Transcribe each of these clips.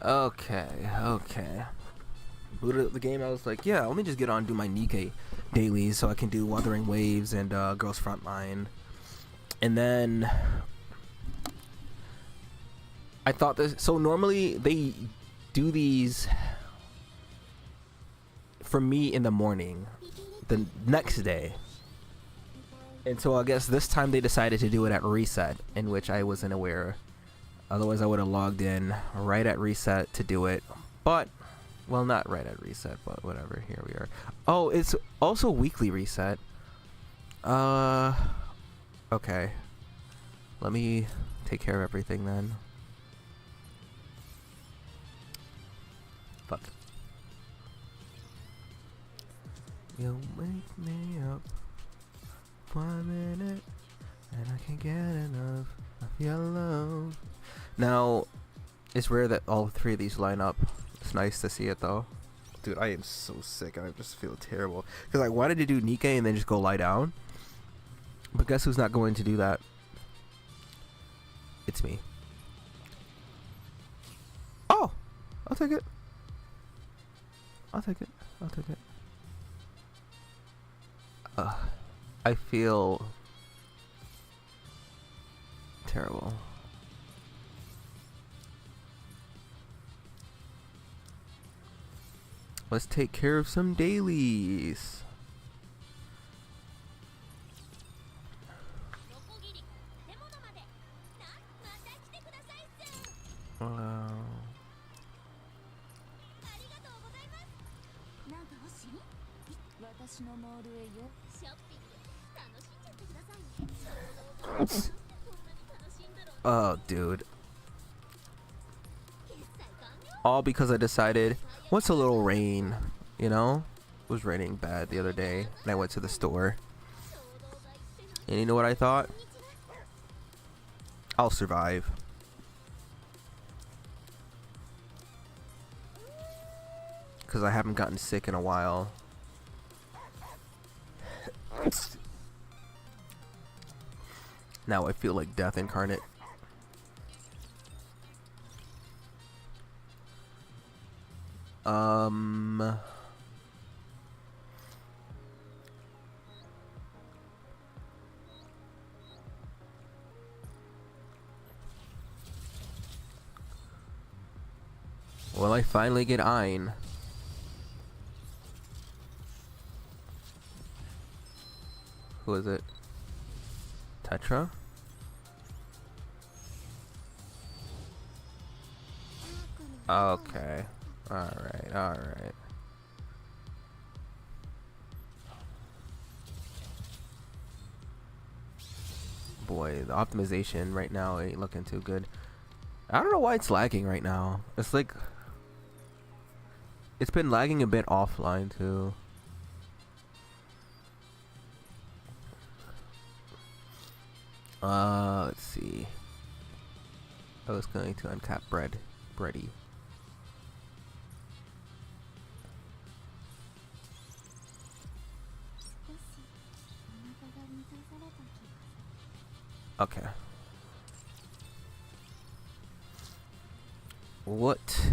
Okay, okay. Booted up the game. I was like, yeah, let me just get on and do my Nikkei dailies so I can do Wuthering Waves and Girls Frontline. And then I thought this. So normally they do these for me in the morning, the next day. And so I guess this time they decided to do it at reset, in which I wasn't aware. Otherwise, I would have logged in right at reset to do it. But, well, not right at reset, but whatever. Here we are. Oh, it's also weekly reset. Okay. Let me take care of everything then. Fuck. You wake me up 1 minute, and I can't get enough of your love. Now, it's rare that all three of these line up. It's nice to see it though. Dude, I am so sick. I just feel terrible because I wanted to do Nikkei and then just go lie down. But guess who's not going to do that? It's me. Oh, I'll take it. I'll take it. I'll take it. I feel terrible. Let's take care of some dailies. Oh, dude. All because I decided, what's a little rain, you know? It was raining bad the other day, and I went to the store. And you know what I thought? I'll survive. Because I haven't gotten sick in a while. Now I feel like death incarnate. Will I finally get Ein? Who is it? Tetra? Okay. Alright, alright. Boy, the optimization right now ain't looking too good. I don't know why it's lagging right now. It's like... It's been lagging a bit offline too. Let's see. I was going to uncap Bready. Okay. What?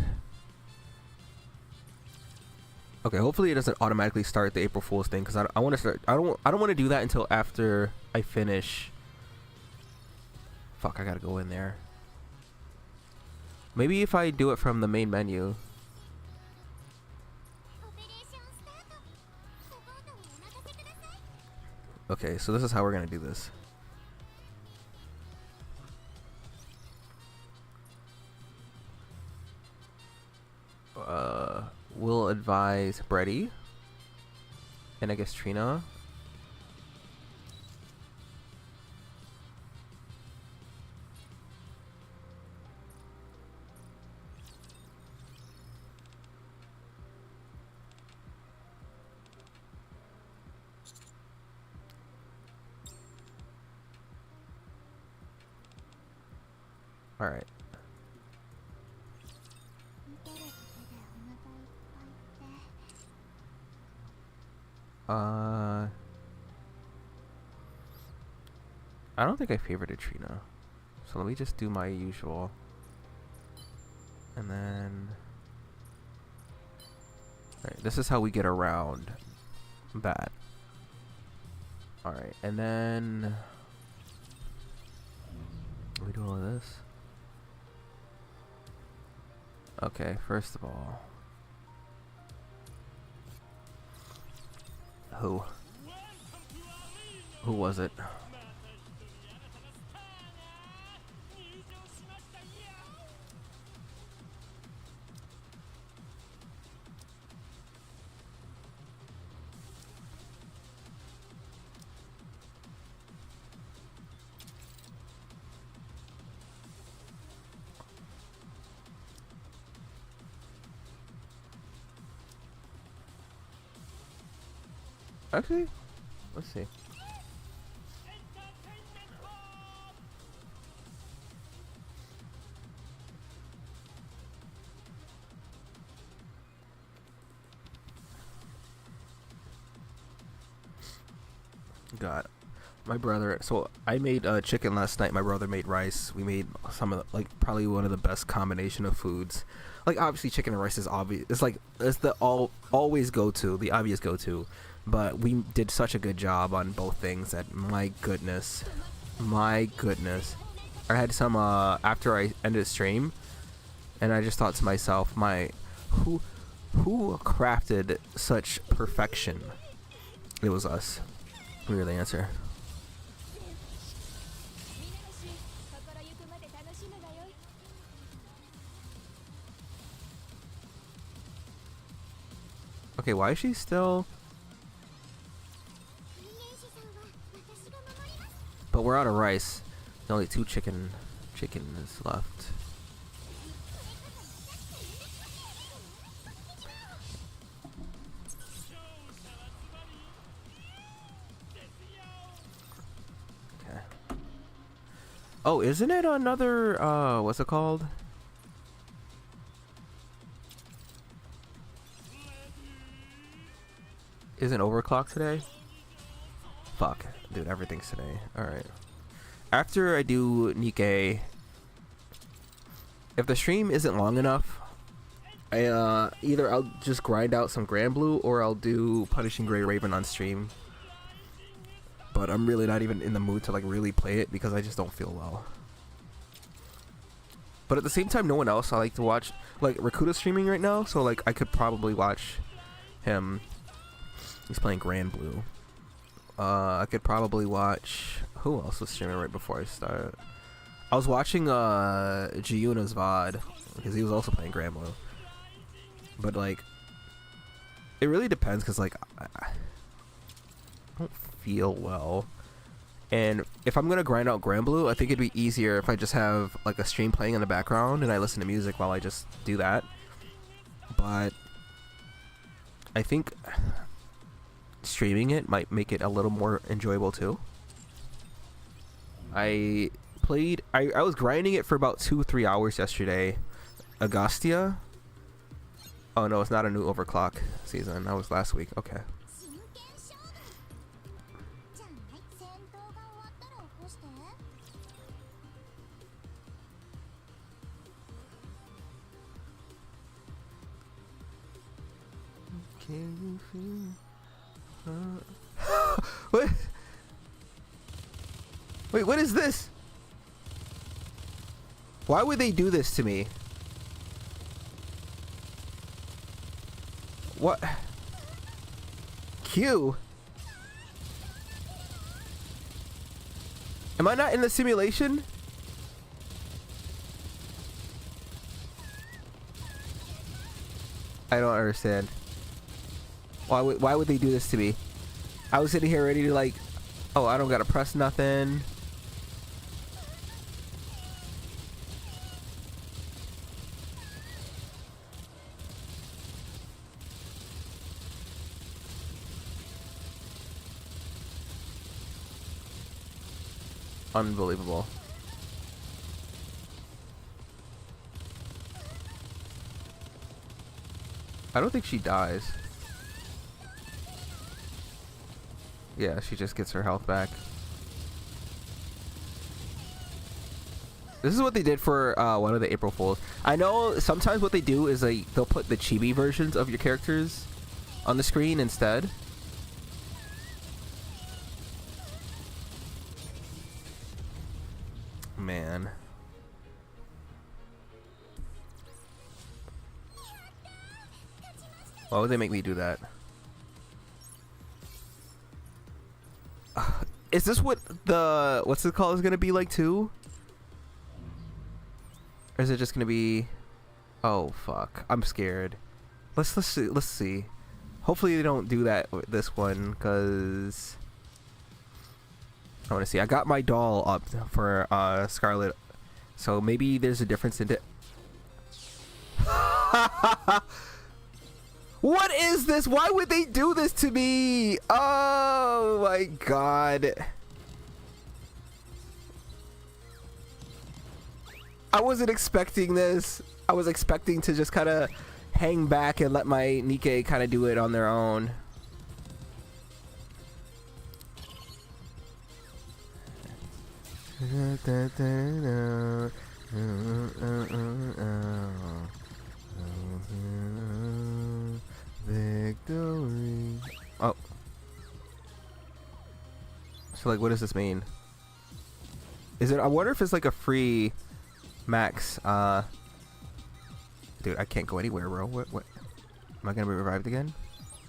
Okay, hopefully it doesn't automatically start the April Fool's thing, because I want to start. I don't want to do that until after I finish. Fuck, I gotta go in there. Maybe if I do it from the main menu. Okay, so this is how we're gonna do this. We'll advise Brady, and I guess Trina. All right. I don't think I favorited Trina, so let me just do my usual. And then... Alright, this is how we get around that. Alright, and then... We do all of this? Okay, first of all... Who? Who was it? Actually, let's see. God, my brother. So I made chicken last night. My brother made rice. We made some of the, like probably one of the best combination of foods. Like obviously chicken and rice is obvious. It's like it's the always go to, the obvious go to. But we did such a good job on both things that my goodness. I had some after I ended the stream, and I just thought to myself, who crafted such perfection? It was us. We were the answer. Okay, why is she still? But we're out of rice. There's only 2 chicken is left. Okay. Oh, isn't it another what's it called? Isn't overclock today? Fuck. Dude, everything's today. Alright. After I do Nikkei, if the stream isn't long enough, I either I'll just grind out some Grand Blue or I'll do Punishing Grey Raven on stream. But I'm really not even in the mood to like really play it because I just don't feel well. But at the same time, no one else I like to watch. Like Rakuta's streaming right now, so like I could probably watch him. He's playing Grand Blue. I could probably watch... Who else was streaming right before I started? I was watching Giuna's VOD, because he was also playing Grand Blue. But, like... It really depends, because, like... I don't feel well. And if I'm going to grind out Grand Blue, I think it'd be easier if I just have, like, a stream playing in the background, and I listen to music while I just do that. But... I think... streaming it might make it a little more enjoyable too. I was grinding it for about 2-3 hours yesterday. Agostia. Oh no, it's not a new overclock season. That was last week. Okay. Can you feel? What? Wait, what is this? Why would they do this to me? What? Q? Am I not in the simulation? I don't understand. Why would they do this to me? I was sitting here ready to like, oh, I don't gotta press nothing. Unbelievable. I don't think she dies. Yeah, she just gets her health back. This is what they did for one of the April Fools. I know sometimes what they do is they'll put the chibi versions of your characters on the screen instead. Man. Why would they make me do that? Is this what the what's it called is gonna be like too? Or is it just gonna be? Oh fuck! I'm scared. Let's see. Let's see. Hopefully they don't do that with this one, cause I want to see. I got my doll up for Scarlet, so maybe there's a difference in it. What is this? Why would they do this to me? Oh my god. I wasn't expecting this. I was expecting to just kind of hang back and let my Nikkei kind of do it on their own. Victory. Oh. So like, what does this mean? Is it? I wonder if it's like a free max. Dude, I can't go anywhere, bro. What? Am I gonna be revived again?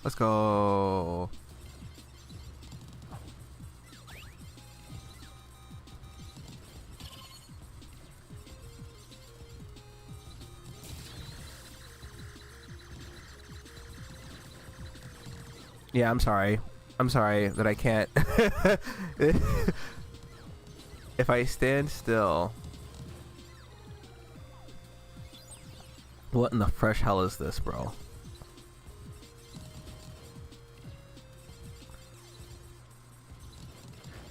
Let's go. Yeah, I'm sorry. I'm sorry that I can't. If I stand still. What in the fresh hell is this, bro?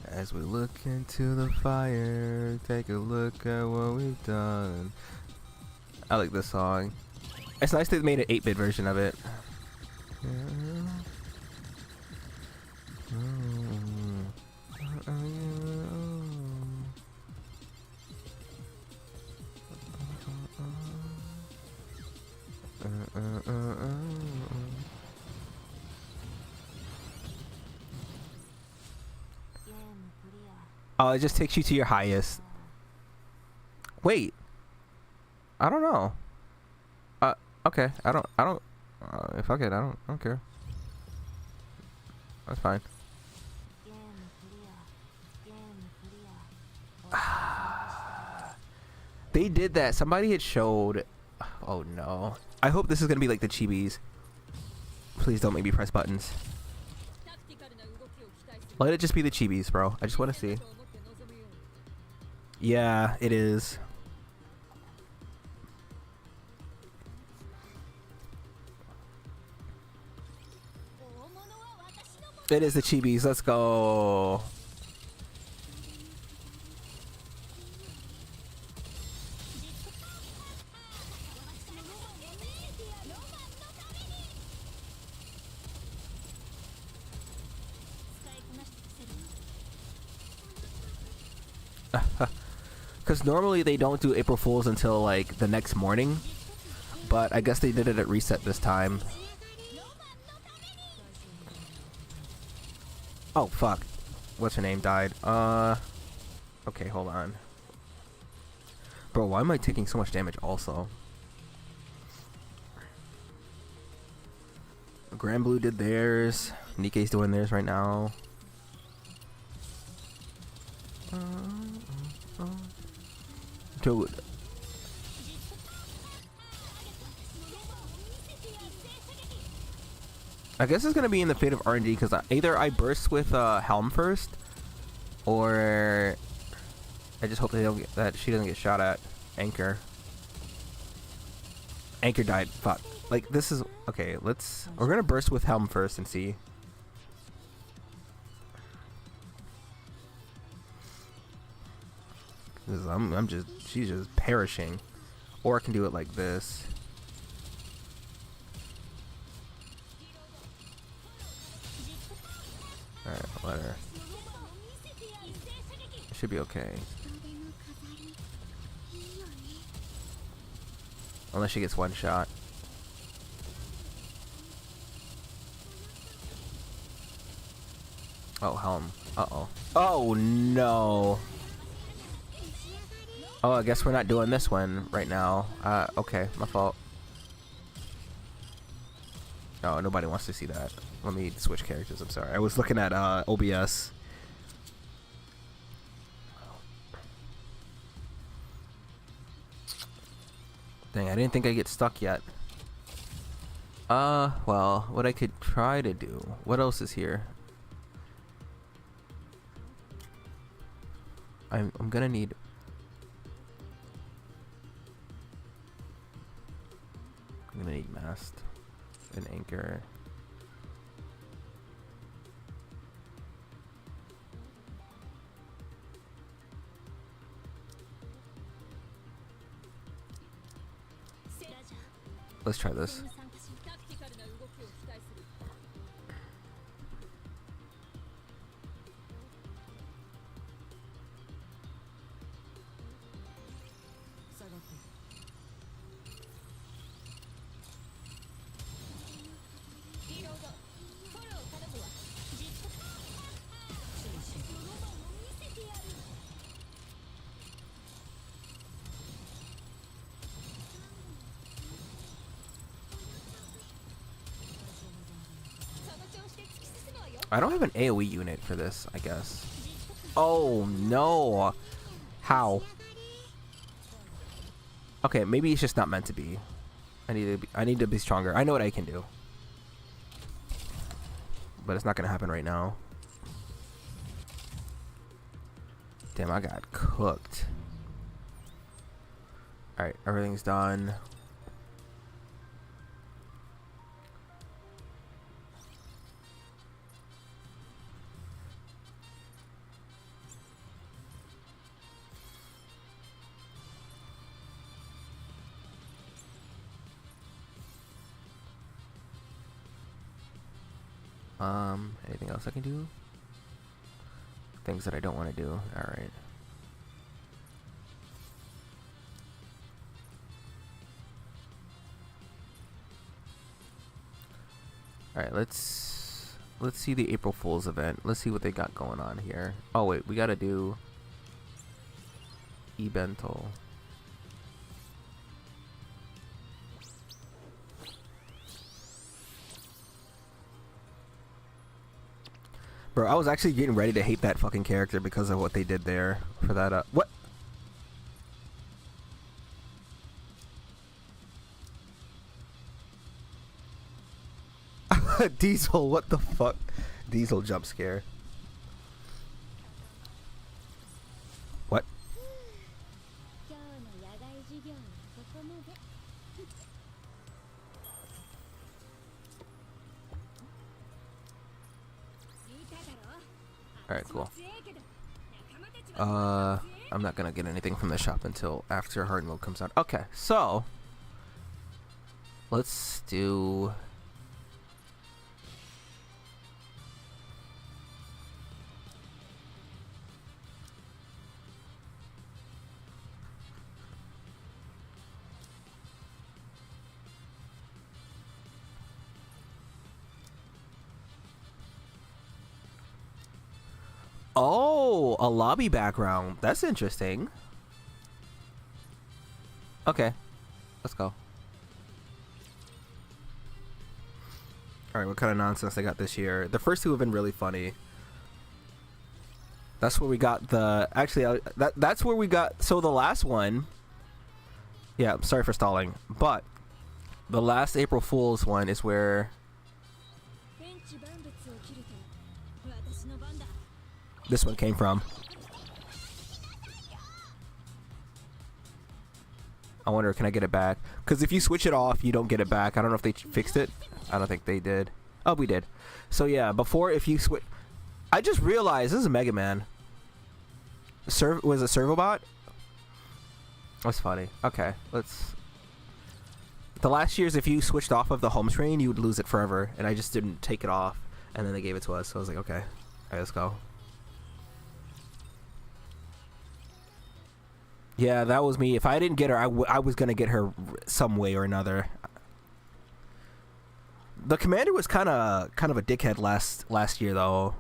As we look into the fire, take a look at what we've done. I like this song. It's nice they made an 8-bit version of it. Oh, it just takes you to your highest. Wait. I don't know. Okay. I don't, fuck it, I don't care. That's fine. They did that. Somebody had showed. Oh no. I hope this is gonna be like the chibis. Please don't make me press buttons. Let it just be the chibis, bro. I just want to see. Yeah, it is. It is the chibis. Let's go. Because normally they don't do April Fools until like the next morning, but I guess they did it at reset this time. Oh fuck, what's her name died? Okay, hold on, bro. Why am I taking so much damage? Also, Grand Blue did theirs. Nikkei's doing theirs right now. Dude. I guess it's gonna be in the fate of RNG because either I burst with Helm first, or I just hope they don't that she doesn't get shot at. Anchor died. Fuck. Like this is okay. We're gonna burst with Helm first and see. She's just perishing. Or I can do it like this. Alright, let her. It should be okay. Unless she gets one shot. Oh, helm. Uh-oh. Oh, no. Oh, I guess we're not doing this one right now. Okay, my fault. Oh, nobody wants to see that. Let me switch characters, I'm sorry. I was looking at OBS. Dang, I didn't think I'd get stuck yet. Well, what I could try to do... What else is here? I'm gonna need... I'm gonna need mast and anchor. Let's try this. I don't have an AoE unit for this, I guess. Oh no! How? Okay, maybe it's just not meant to be. I need to be stronger. I know what I can do, but it's not gonna happen right now. Damn, I got cooked. All right, everything's done. Anything else I can do? Things that I don't want to do. Alright. Alright, let's see the April Fool's event. Let's see what they got going on here. Oh wait, we gotta do Ebental. Bro, I was actually getting ready to hate that fucking character because of what they did there for that, what? Diesel, what the fuck? Diesel jump scare. What? Alright, cool. I'm not gonna get anything from the shop until after hard mode comes out. Okay, so let's do oh, a lobby background. That's interesting. Okay, let's go. Alright, what kind of nonsense I got this year? The first two have been really funny. That's where we got the... Actually, that's where we got... So the last one... Yeah, sorry for stalling. But the last April Fool's one is where... this one came from. I wonder, can I get it back? Because if you switch it off, you don't get it back. I don't know if they fixed it. I don't think they did. Oh, we did. So yeah, before, if you switch... I just realized, this is a Mega Man. Was it Servobot? That's funny. Okay, let's... The last years, if you switched off of the home screen, you would lose it forever. And I just didn't take it off. And then they gave it to us. So I was like, okay. Alright, let's go. Yeah, that was me. If I didn't get her, I was gonna get her some way or another. The commander was kind of a dickhead last year though.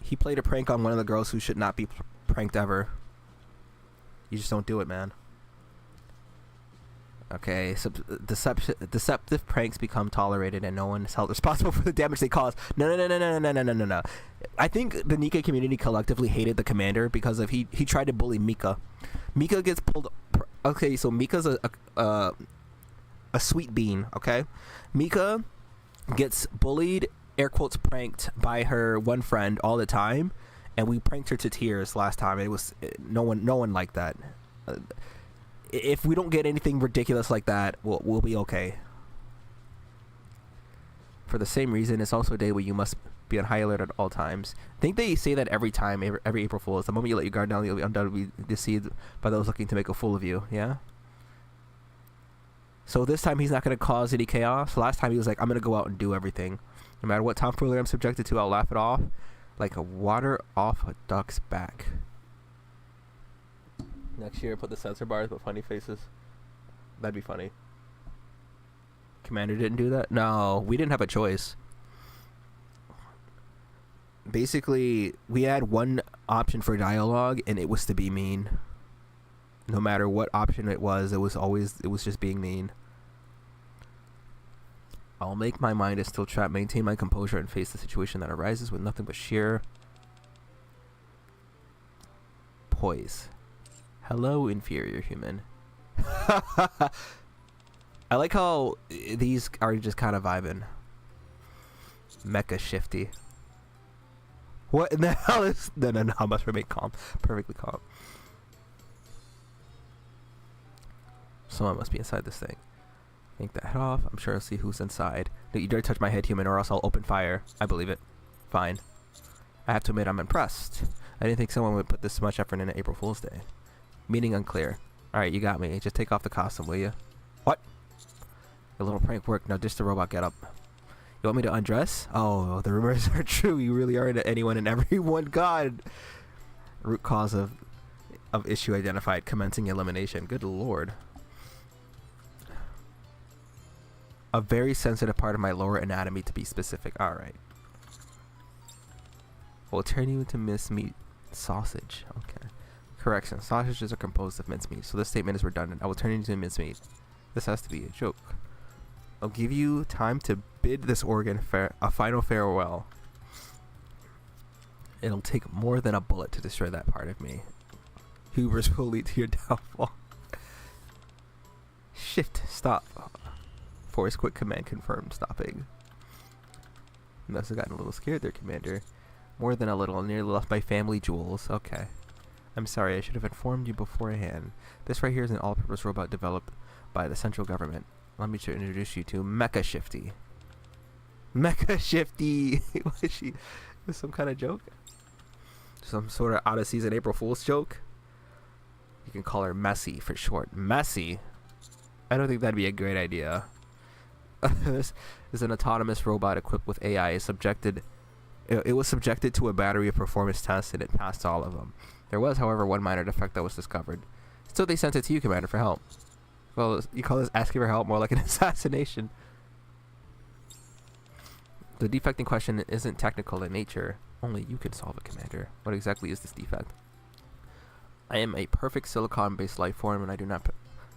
He played a prank on one of the girls who should not be pranked ever. You just don't do it, man. Okay, deceptive pranks become tolerated and no one is held responsible for the damage they cause. No. I think the Nika community collectively hated the commander because of he tried to bully Mika. Mika gets pulled. Okay, so Mika's a sweet bean. Okay, Mika gets bullied, air quotes pranked by her one friend all the time, and we pranked her to tears last time. It was no one liked that. If we don't get anything ridiculous like that, we'll be okay. For the same reason, it's also a day where you must be on high alert at all times. I think they say that every time, every April Fool's. The moment you let your guard down, you'll be undoubtedly deceived by those looking to make a fool of you. Yeah? So this time, he's not going to cause any chaos. Last time, he was like, I'm going to go out and do everything. No matter what tomfoolery I'm subjected to, I'll laugh it off like a water off a duck's back. Next year, put the censor bars with funny faces. That'd be funny. Commander didn't do that? No, we didn't have a choice. Basically, we had one option for dialogue, and it was to be mean. No matter what option it was just being mean. I'll make my mind is still trapped, maintain my composure, and face the situation that arises with nothing but sheer poise. Hello, inferior human. I like how these are just kind of vibing. Mecha shifty. What in the hell is... No, I must remain calm. Perfectly calm. Someone must be inside this thing. Yank that head off. I'm sure I'll see who's inside. Don't you dare touch my head, human, or else I'll open fire. I believe it. Fine. I have to admit I'm impressed. I didn't think someone would put this much effort into April Fool's Day. Meaning unclear. Alright, you got me. Just take off the costume, will you? What? Your little prank worked. Now just the robot get up. You want me to undress? Oh, the rumors are true. You really are into anyone and everyone. God. Root cause of issue identified. Commencing elimination. Good lord. A very sensitive part of my lower anatomy, to be specific. Alright. We'll turn you into mincemeat sausage. Okay. Correction. Sausages are composed of mincemeat, so this statement is redundant. I will turn you into mincemeat. This has to be a joke. I'll give you time to bid this organ a final farewell. It'll take more than a bullet to destroy that part of me. Hubris will lead to your downfall. Shift. Stop. Force quick command confirmed. Stopping. Must have gotten a little scared there, Commander. More than a little. I nearly lost my family jewels. Okay. I'm sorry, I should have informed you beforehand. This right here is an all-purpose robot developed by the central government. Let me introduce you to Mecha Shifty. Mecha Shifty! What is she? Is some kind of joke? Some sort of out-of-season April Fool's joke? You can call her Messy for short. Messy? I don't think that'd be a great idea. This is an autonomous robot equipped with AI. It was subjected to a battery of performance tests and it passed all of them. There was, however, one minor defect that was discovered. So they sent it to you, Commander, for help. Well, you call this asking for help more like an assassination. The defect in question isn't technical in nature. Only you can solve it, Commander. What exactly is this defect? I am a perfect silicon-based life form and I do not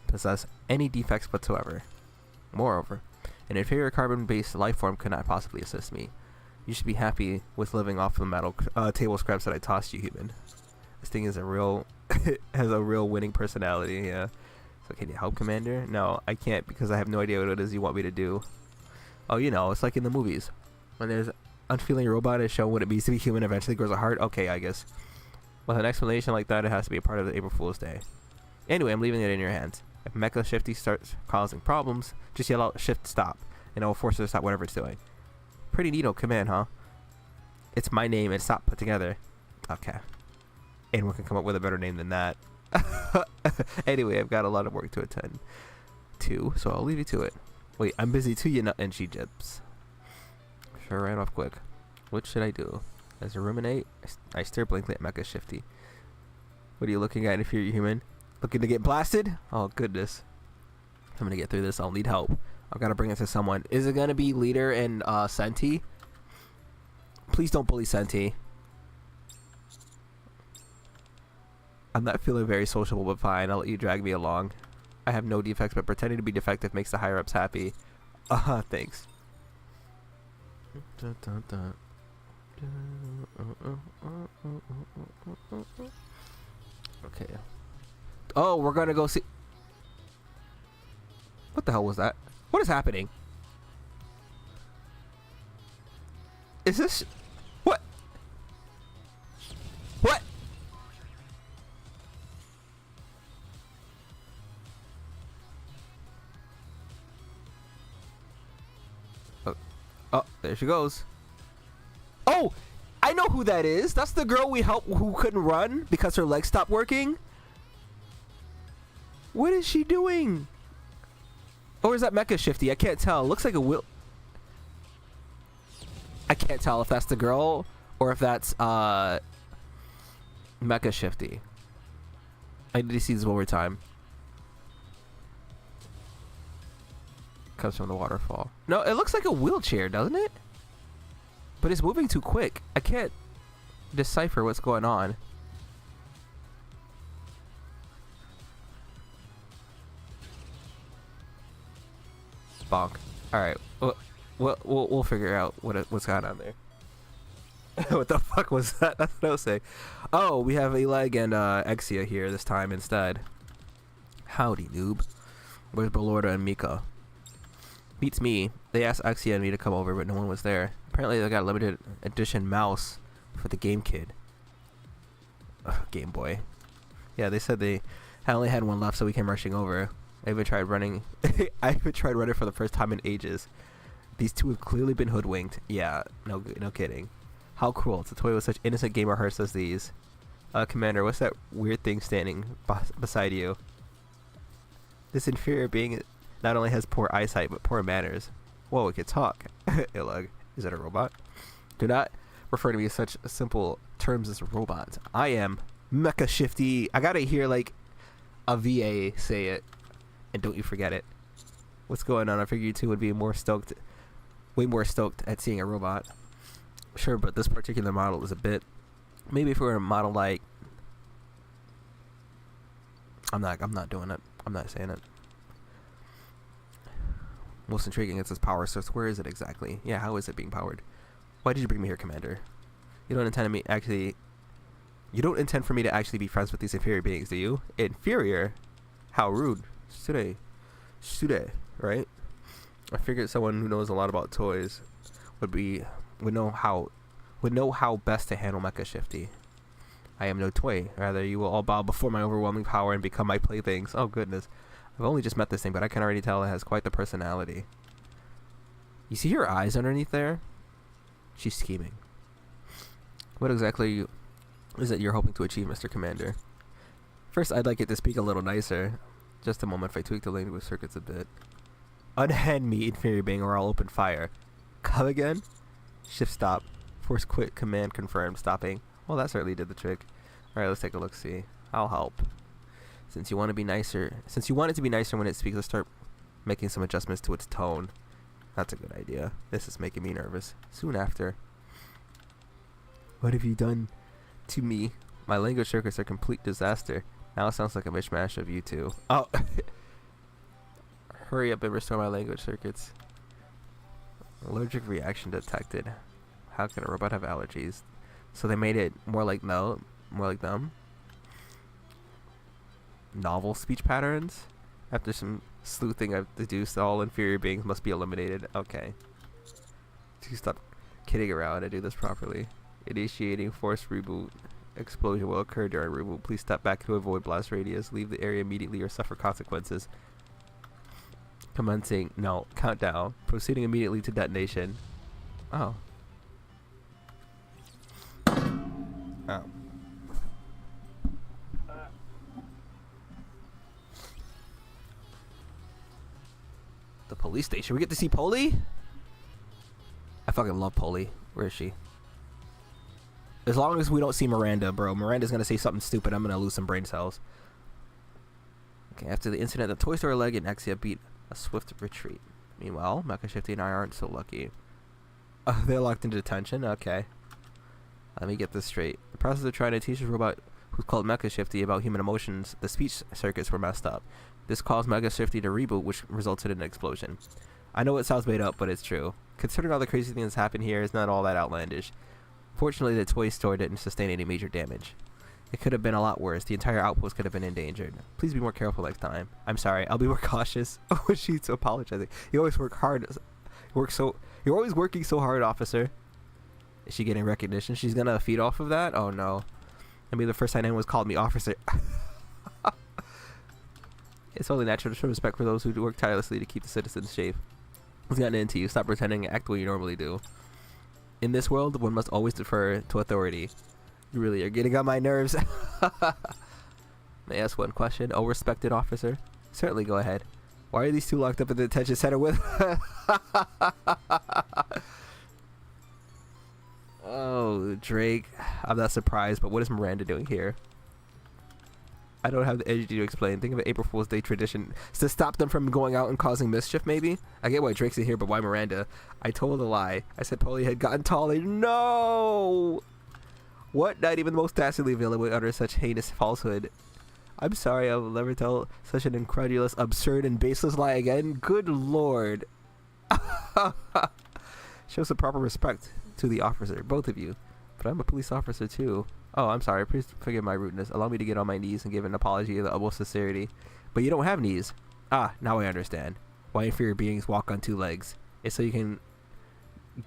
possess any defects whatsoever. Moreover, an inferior carbon-based life form could not possibly assist me. You should be happy with living off the metal table scraps that I tossed you, human. This thing is a real, has a real winning personality, yeah. So can you help, Commander? No, I can't because I have no idea what it is you want me to do. Oh, you know, it's like in the movies. When there's unfeeling robot is shown what it means to be human, eventually grows a heart. Okay, I guess. With an explanation like that, it has to be a part of the April Fool's Day. Anyway, I'm leaving it in your hands. If Mecha Shifty starts causing problems, just yell out Shift Stop, and it will force it to stop whatever it's doing. Pretty neato command, huh? It's my name, and it's not put together. Okay. Anyone can come up with a better name than that. Anyway, I've got a lot of work to attend to, so I'll leave you to it. Wait, I'm busy too, you nut, and she jibs. Sure, right off quick. What should I do? As I ruminate, I stare blankly at Mecha Shifty. What are you looking at if you're human? Looking to get blasted? Oh, goodness. I'm gonna get through this. I'll need help. I've got to bring it to someone. Is it gonna be Leader and Senti? Please don't bully Senti. I'm not feeling very sociable, but fine. I'll let you drag me along. I have no defects, but pretending to be defective makes the higher-ups happy. Thanks. Okay. Oh, we're gonna go see... What the hell was that? What is happening? Is this... What? What? Oh, there she goes. Oh, I know who that is. That's the girl we helped who couldn't run because her legs stopped working. What is she doing? Or is that Mecha Shifty? I can't tell. Looks like a will. I can't tell if that's the girl or if that's Mecha Shifty. I need to see this one more time. Comes from the waterfall. No, it looks like a wheelchair, doesn't it? But it's moving too quick. I can't decipher what's going on. Bonk. All right. We'll figure out what's going on there. What the fuck was that? That's what I was saying. Oh, we have a leg and Exia here this time instead. Howdy, noob. Where's Belorda and Mika? Beats me. They asked Exia and me to come over, but no one was there. Apparently they got a limited edition mouse for the Game Kid. Game Boy. Yeah, they said they only had one left, so we came rushing over. I even tried running. I even tried running for the first time in ages. These two have clearly been hoodwinked. Yeah, no kidding. How cruel to toy with such innocent gamer hearts as these. Commander, what's that weird thing standing beside you? This inferior being not only has poor eyesight, but poor manners. Whoa, it can talk. Ilug. Is that a robot? Do not refer to me in such simple terms as a robot. I am Mecha Shifty. I gotta hear like a VA say it. And don't you forget it. What's going on? I figured you two would be way more stoked at seeing a robot. Sure, but this particular model is a bit... Maybe if we were a model like... I'm not doing it. I'm not saying it. Most intriguing is its power source. Where is it exactly? Yeah, how is it being powered? Why did you bring me here, Commander? You don't intend for me to actually be friends with these inferior beings, do you? Inferior? How rude. Sude, right? I figured someone who knows a lot about toys would know how best to handle Mecha Shifty. I am no toy. Rather, you will all bow before my overwhelming power and become my playthings. Oh goodness. I've only just met this thing, but I can already tell it has quite the personality. You see her eyes underneath there? She's scheming. What exactly is it you're hoping to achieve, Mr. Commander? First, I'd like it to speak a little nicer. Just a moment if I tweak the language circuits a bit. Unhand me, inferior being, or I'll open fire. Come again? Shift stop. Force quit. Command confirmed. Stopping. Well, that certainly did the trick. Alright, let's take a look-see. I'll help. Since you want it to be nicer when it speaks, let's start making some adjustments to its tone. That's a good idea. This is making me nervous. Soon after. What have you done to me? My language circuits are a complete disaster. Now it sounds like a mishmash of you two. Oh! Hurry up and restore my language circuits. Allergic reaction detected. How can a robot have allergies? So they made it more like them? Novel speech patterns? After some sleuthing, I've deduced all inferior beings must be eliminated. Okay. To stop kidding around and do this properly. Initiating forced reboot. Explosion will occur during reboot. Please step back to avoid blast radius. Leave the area immediately or suffer consequences. Commencing. No. Countdown. Proceeding immediately to detonation. Oh. Oh. The police station. We get to see Polly? I fucking love Polly. Where is she? As long as we don't see Miranda, bro. Miranda's gonna say something stupid. I'm gonna lose some brain cells. Okay, after the incident, the Toy Story leg and Exia beat a swift retreat. Meanwhile, Mecha Shifty and I aren't so lucky. They're locked into detention? Okay. Let me get this straight. The process of trying to teach a robot who's called Mecha Shifty about human emotions, the speech circuits were messed up. This caused Mecha Shifty to reboot, which resulted in an explosion. I know it sounds made up, but it's true. Considering all the crazy things that happened here, it's not all that outlandish. Fortunately, the toy store didn't sustain any major damage. It could have been a lot worse. The entire outpost could have been endangered. Please be more careful next time. I'm sorry. I'll be more cautious. Oh, she's apologizing. You always work hard. You're always working so hard, officer. Is she getting recognition? She's gonna feed off of that? Oh no. I mean, the first time anyone's called me officer. It's only natural to show respect for those who work tirelessly to keep the citizens safe. What's gotten into you? Stop pretending and act the way you normally do. In this world, one must always defer to authority. You really are getting on my nerves. May I ask one question? Oh, respected officer. Certainly, go ahead. Why are these two locked up in the detention center with... Oh, Drake. I'm not surprised, but what is Miranda doing here? I don't have the energy to explain. Think of an April Fool's Day tradition to stop them from going out and causing mischief, maybe? I get why Drake's in here, but why Miranda? I told a lie. I said Polly had gotten taller. No! What? Not even the most dastardly villain would utter such heinous falsehood. I'm sorry, I will never tell such an incredulous, absurd, and baseless lie again. Good lord. Show some proper respect to the officer, both of you. But I'm a police officer too. Oh, I'm sorry. Please forgive my rudeness. Allow me to get on my knees and give an apology of the utmost sincerity. But you don't have knees. Ah, now I understand. Why inferior beings walk on two legs. It's so you can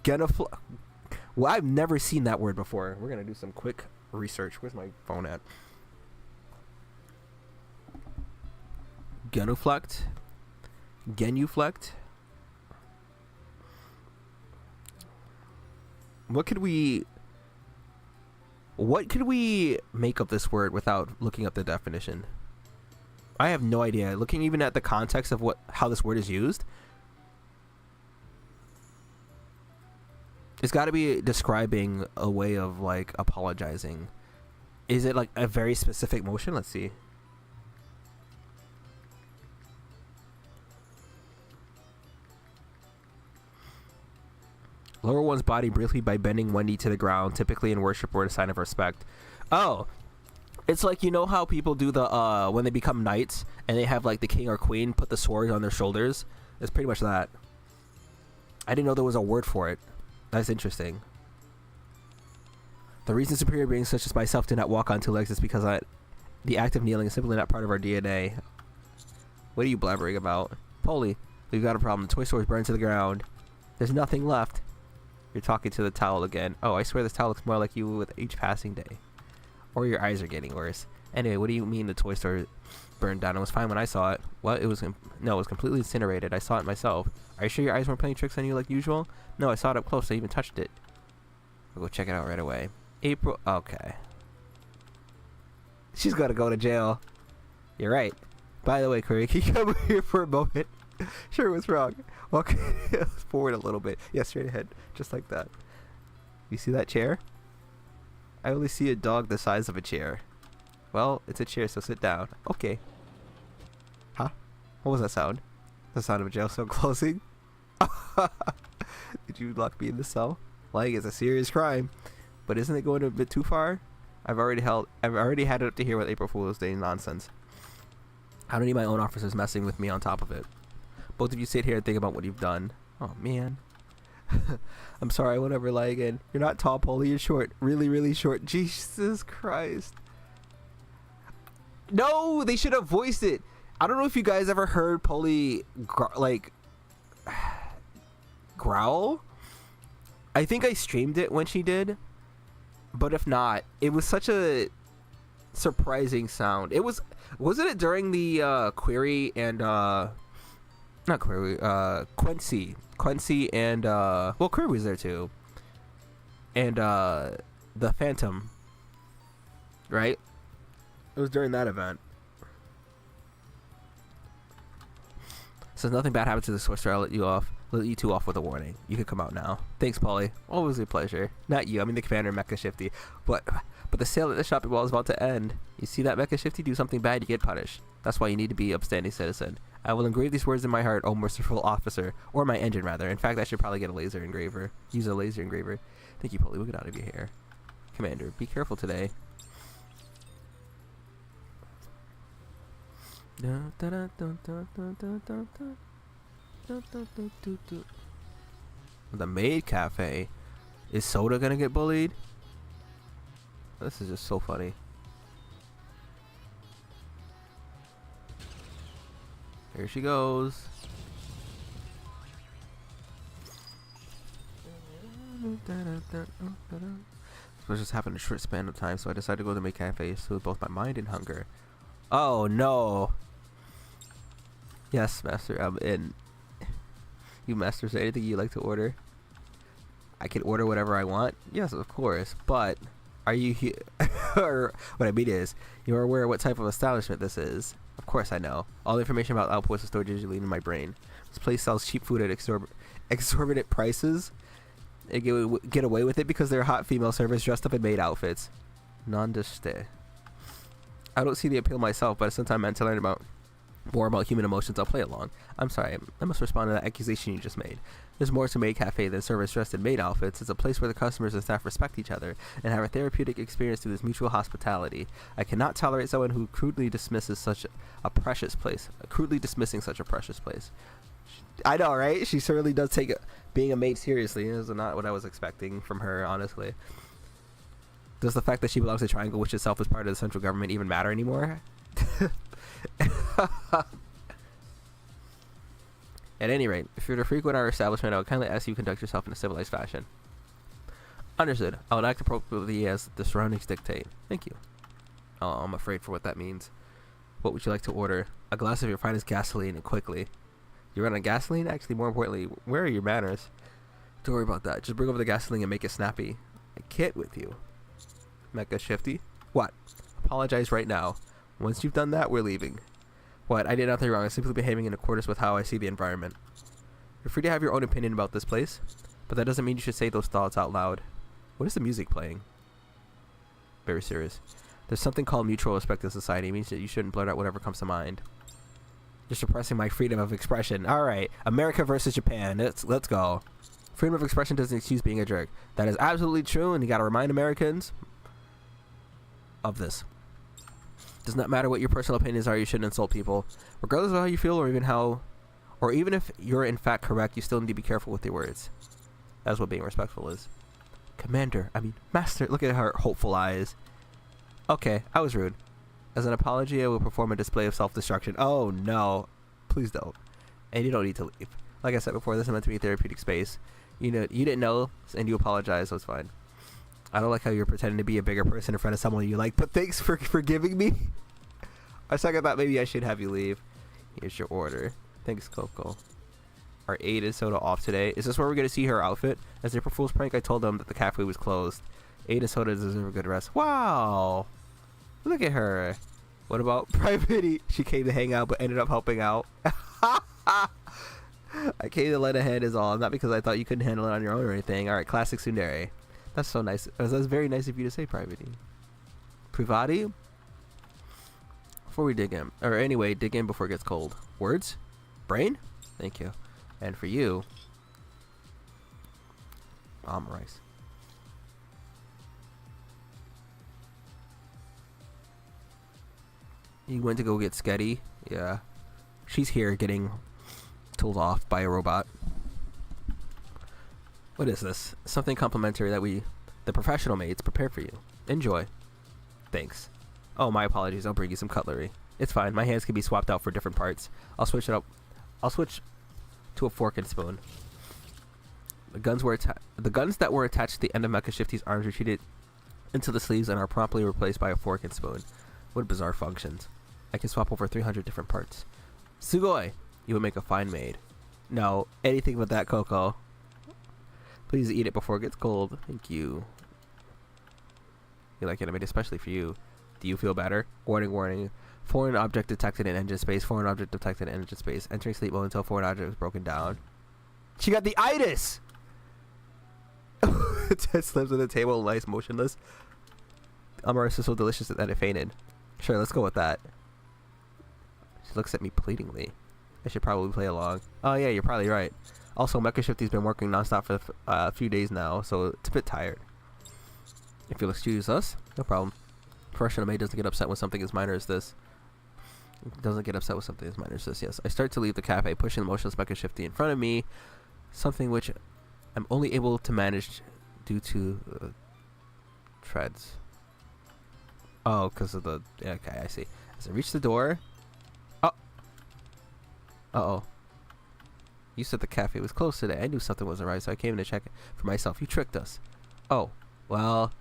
get a Well, I've never seen that word before. We're going to do some quick research. Where's my phone at? Genuflect. Genuflect. What could we make of this word without looking up the definition? I have no idea. Looking even at the context of how this word is used, it's got to be describing a way of like apologizing. Is it like a very specific motion? Let's see. Lower one's body briefly by bending one knee to the ground, typically in worship or a sign of respect. Oh, it's like, you know how people do the when they become knights and they have like the king or queen put the sword on their shoulders? It's pretty much that. I didn't know there was a word for it. That's interesting. The reason superior beings such as myself do not walk on two legs is because the act of kneeling is simply not part of our DNA. What are you blabbering about? Polly, we've got a problem. The toy store is burned to the ground. There's nothing left. You're talking to the towel again. Oh, I swear this towel looks more like you with each passing day. Or your eyes are getting worse. Anyway, what do you mean the toy store burned down? It was fine when I saw it. What? No, it was completely incinerated. I saw it myself. Are you sure your eyes weren't playing tricks on you like usual? No, I saw it up close. I even touched it. We'll go check it out right away. April. Okay. She's got to go to jail. You're right. By the way, Corey, can you come over here for a moment? Sure, what's wrong? Okay, let's forward a little bit. Yeah, straight ahead. Just like that. You see that chair? I only see a dog the size of a chair. Well, it's a chair, so sit down. Okay. Huh? What was that sound? The sound of a jail cell closing? Did you lock me in the cell? Lying is a serious crime. But isn't it going a bit too far? I've already had it up to here with April Fool's Day nonsense. I don't need my own officers messing with me on top of it. Both of you sit here and think about what you've done. Oh, man. I'm sorry, I won't ever lie again. You're not tall, Polly. You're short. Really, really short. Jesus Christ. No, they should have voiced it. I don't know if you guys ever heard Polly, growl. I think I streamed it when she did. But if not, it was such a surprising sound. It was... Wasn't it during the Query and... Not Query, Quincy and, well, Query was there too. And, the Phantom. Right? It was during that event. So nothing bad happened to the sorcerer, I'll let you off. let you two off with a warning. You can come out now. Thanks, Polly. Always a pleasure. Not you. I mean the commander, Mecha Shifty. But the sale at the shopping mall is about to end. You see that, Mecha Shifty? Do something bad, you get punished. That's why you need to be upstanding citizen. I will engrave these words in my heart, oh merciful officer. Or my engine, rather. In fact, I should probably get a laser engraver. Use a laser engraver. Thank you, Polly. We'll get out of your hair. Commander, be careful today. The maid cafe. Is Soda gonna get bullied? This is just so funny. Here she goes. This just happened in a short span of time, so I decided to go to the maid cafe to soothe both my mind and hunger. Oh no! Yes, master, I'm in. You master, is there anything you'd like to order? I can order whatever I want? Yes, of course, but are you here? Or what I mean is, you're aware of what type of establishment this is. Of course I know. All the information about outposts is stored digitally in my brain. This place sells cheap food at exorbitant prices. They get away with it because they're hot female servers dressed up in maid outfits. Nondeste. I don't see the appeal myself, but since I'm meant to learn more about human emotions, I'll play along. I'm sorry, I must respond to that accusation you just made. There's more to Maid Cafe than servers dressed in maid outfits. It's a place where the customers and staff respect each other and have a therapeutic experience through this mutual hospitality. I cannot tolerate someone who crudely dismisses such a precious place. Crudely dismissing such a precious place. I know, right? She certainly does take being a maid seriously. This is not what I was expecting from her, honestly. Does the fact that she belongs to Triangle, which itself is part of the central government, even matter anymore? At any rate, if you're to frequent our establishment, I would kindly ask you to conduct yourself in a civilized fashion. Understood. I would act appropriately as the surroundings dictate. Thank you. Oh, I'm afraid for what that means. What would you like to order? A glass of your finest gasoline, and quickly. You run on gasoline? Actually, more importantly, where are your manners? Don't worry about that. Just bring over the gasoline and make it snappy. I can't with you. Mecha Shifty? What? Apologize right now. Once you've done that, we're leaving. What? I did nothing wrong. I'm simply behaving in accordance with how I see the environment. You're free to have your own opinion about this place, but that doesn't mean you should say those thoughts out loud. What is the music playing? Very serious. There's something called mutual respect in society. It means that you shouldn't blurt out whatever comes to mind. You're suppressing my freedom of expression. Alright. America versus Japan. Let's go. Freedom of expression doesn't excuse being a jerk. That is absolutely true, and you gotta remind Americans of this. Does not matter what your personal opinions are, you shouldn't insult people. Regardless of how you feel or even if you're in fact correct, you still need to be careful with your words. That's what being respectful is. Master, look at her hopeful eyes. Okay, I was rude. As an apology, I will perform a display of self-destruction. Oh no. Please don't. And you don't need to leave. Like I said before, this is meant to be a therapeutic space. You didn't know, and you apologize, so it's fine. I don't like how you're pretending to be a bigger person in front of someone you like, but thanks for forgiving me. I second thought maybe I should have you leave. Here's your order. Thanks, Coco. Are Aid and Soda off today? Is this where we're going to see her outfit? As April Fool's prank, I told them that the cafe was closed. Aid and Soda deserve a good rest. Wow! Look at her. What about Private? She came to hang out, but ended up helping out. I came to let ahead is all. Not because I thought you couldn't handle it on your own or anything. Alright, classic tsundere. That's so nice. That's very nice of you to say, Private. Privati? Before we dig in. Or anyway, dig in before it gets cold. Words? Brain? Thank you. And for you, rice. You went to go get Sketty? Yeah. She's here getting told off by a robot. What is this? Something complimentary that the professional maids, prepare for you. Enjoy. Thanks. Oh, my apologies. I'll bring you some cutlery. It's fine. My hands can be swapped out for different parts. I'll switch it up. I'll switch to a fork and spoon. The guns that were attached to the end of Mecha Shifty's arms retreated into the sleeves and are promptly replaced by a fork and spoon. What bizarre functions. I can swap over 300 different parts. Sugoi! You would make a fine maid. No, anything but that, Coco. Please eat it before it gets cold. Thank you. You like it? I made it especially for you. Do you feel better? Warning, warning. Foreign object detected in engine space. Foreign object detected in engine space. Entering sleep mode until foreign object is broken down. She got the itis. Ted slips on the table, lies motionless. Amaris is so delicious that it fainted. Sure, let's go with that. She looks at me pleadingly. I should probably play along. Oh yeah, you're probably right. Also, Mecha Shifty's been working nonstop for a few days now, so it's a bit tired. If you'll excuse us, no problem. Professional maid doesn't get upset when something as minor as this. Doesn't get upset with something as minor as this, yes. I start to leave the cafe, pushing the motionless Mecha Shifty in front of me. Something which I'm only able to manage due to treads. Oh, because of the... Okay, I see. As I reach the door... Oh! Uh-oh. You said the cafe was closed today. I knew something wasn't right, so I came in to check it for myself. You tricked us. Oh, well...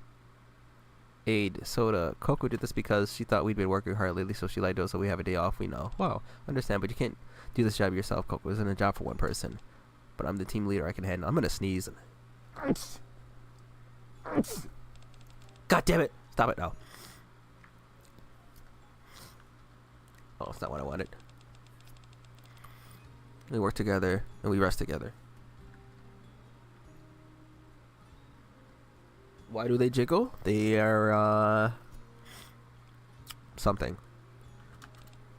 Aid, soda. Coco did this because she thought we'd been working hard lately, so she lied to us so we have a day off, we know. Wow, understand, but you can't do this job yourself, Coco. Isn't a job for one person. But I'm the team leader, I can handle. I'm gonna sneeze. God damn it! Stop it now. Oh, it's not what I wanted. We work together, and we rest together. Why do they jiggle? They are, something.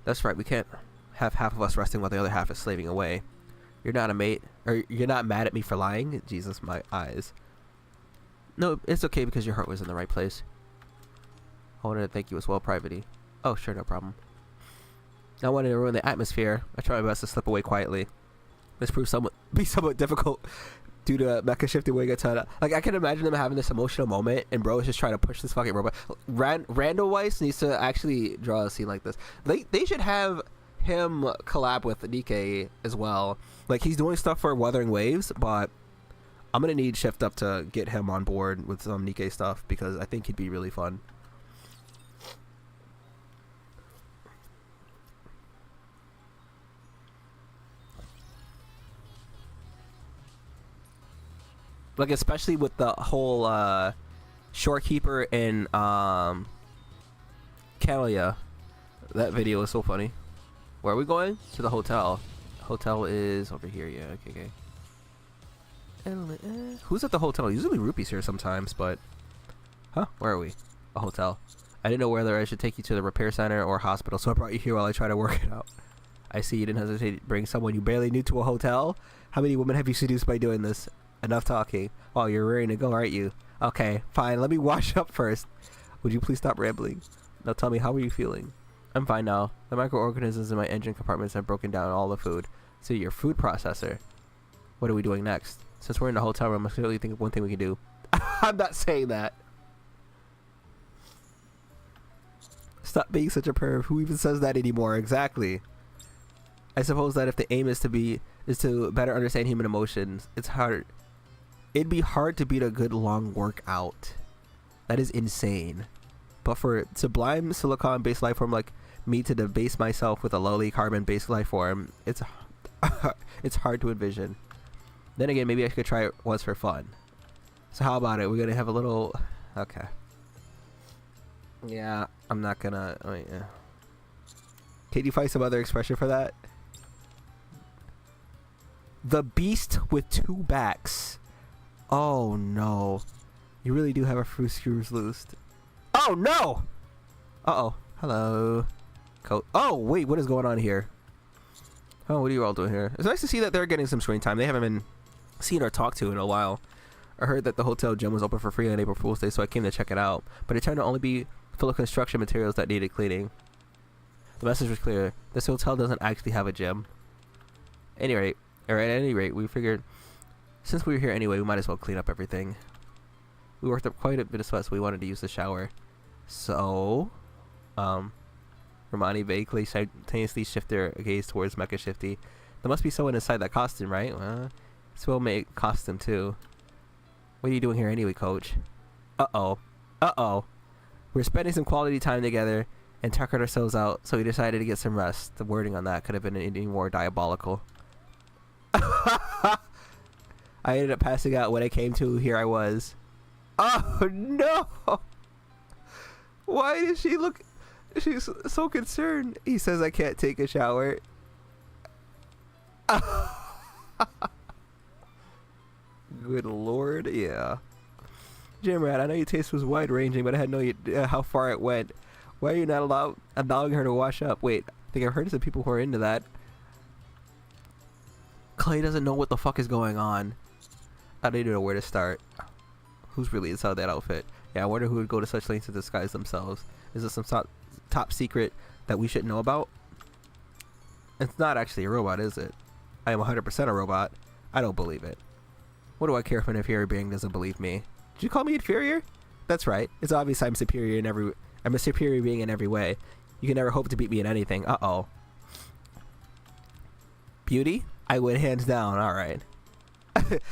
That's right, we can't have half of us resting while the other half is slaving away. You're not a mate, or you're not mad at me for lying? Jesus, my eyes. No, it's okay because your heart was in the right place. I wanted to thank you as well, Private. Oh, sure, no problem. I wanted to ruin the atmosphere. I tried my best to slip away quietly. This proved somewhat difficult due to Mecha Shifty weighing a ton. Like, I can imagine them having this emotional moment, and bro is just trying to push this fucking robot. Randall Weiss needs to actually draw a scene like this. They should have him collab with Nikkei as well. Like, he's doing stuff for Wuthering Waves, but I'm gonna need Shift Up to get him on board with some Nikkei stuff because I think he'd be really fun. Like, especially with the whole Shorekeeper and Kalia. That video is so funny. Where are we going? To the hotel. Hotel is over here, yeah, okay. Who's at the hotel? Usually Rupi's here sometimes, but... Huh? Where are we? A hotel. I didn't know whether I should take you to the repair center or hospital, so I brought you here while I try to work it out. I see you didn't hesitate to bring someone you barely knew to a hotel. How many women have you seduced by doing this? Enough talking. Oh, you're ready to go, aren't you? Okay, fine. Let me wash up first. Would you please stop rambling? Now tell me, how are you feeling? I'm fine now. The microorganisms in my engine compartments have broken down all the food. So your food processor. What are we doing next? Since we're in the hotel room, I clearly think of one thing we can do. I'm not saying that. Stop being such a perv. Who even says that anymore? Exactly. I suppose that if the aim is to better understand human emotions, it's hard. It'd be hard to beat a good long workout. That is insane. But for sublime silicon-based life form like me to debase myself with a lowly carbon-based life form, it's hard to envision. Then again, maybe I could try it once for fun. So how about it? We're gonna have a little... Okay. Yeah, I'm not gonna... Oh, yeah. Can you find some other expression for that? The beast with two backs. Oh no. You really do have a few screws loose. Oh no! Uh-oh. Hello. Oh, wait, what is going on here? Oh, what are you all doing here? It's nice to see that they're getting some screen time. They haven't been seen or talked to in a while. I heard that the hotel gym was open for free on April Fool's Day, so I came to check it out. But it turned out only be full of construction materials that needed cleaning. The message was clear. This hotel doesn't actually have a gym. At any rate, we figured since we were here anyway, we might as well clean up everything. We worked up quite a bit of sweat, so we wanted to use the shower. So, Romani vaguely simultaneously shifted her gaze towards Mecha Shifty. There must be someone inside that costume, right? This will make costume too. What are you doing here anyway, Coach? Uh-oh. Uh-oh. We're spending some quality time together and tuckered ourselves out, so we decided to get some rest. The wording on that could have been any more diabolical. I ended up passing out when I came to. Here I was. Oh no! Why does she look? She's so concerned. He says I can't take a shower. Good lord, yeah. Jimrat, I know your taste was wide-ranging, but I had no idea how far it went. Why are you not allowing her to wash up? Wait, I think I've heard of some people who are into that. Clay doesn't know what the fuck is going on. I don't even know where to start. Who's really inside that outfit? Yeah, I wonder who would go to such lengths to disguise themselves. Is this some top secret that we shouldn't know about? It's not actually a robot, is it? I am 100% a robot. I don't believe it. What do I care if an inferior being doesn't believe me? Did you call me inferior? That's right. It's obvious I'm superior in every... I'm a superior being in every way. You can never hope to beat me in anything. Uh-oh. Beauty? I win hands down. Alright.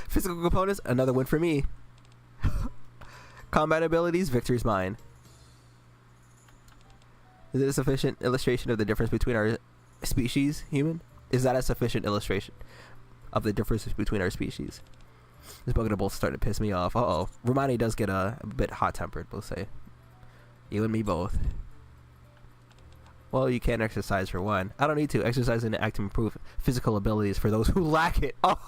Physical components? Another win for me. Combat abilities? Victory's mine. Is it a sufficient illustration of the difference between our species, human? Is that a sufficient illustration of the differences between our species? This bug both starting to piss me off. Uh-oh. Romani does get a bit hot-tempered, we'll say. You and me both. Well, you can't exercise for one. I don't need to. Exercise and act to improve physical abilities for those who lack it. Oh.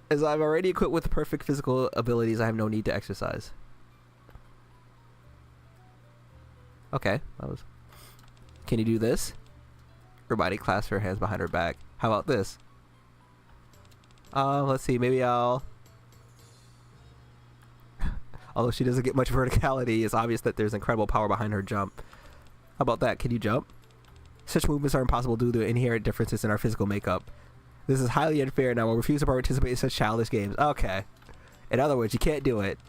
As I'm already equipped with perfect physical abilities, I have no need to exercise. Okay. Can you do this? Her body clasps her hands behind her back. How about this? Let's see. Maybe I'll... Although she doesn't get much verticality, it's obvious that there's incredible power behind her jump. How about that? Can you jump? Such movements are impossible due to inherent differences in our physical makeup. This is highly unfair and I will refuse to participate in such childish games. Okay. In other words, you can't do it.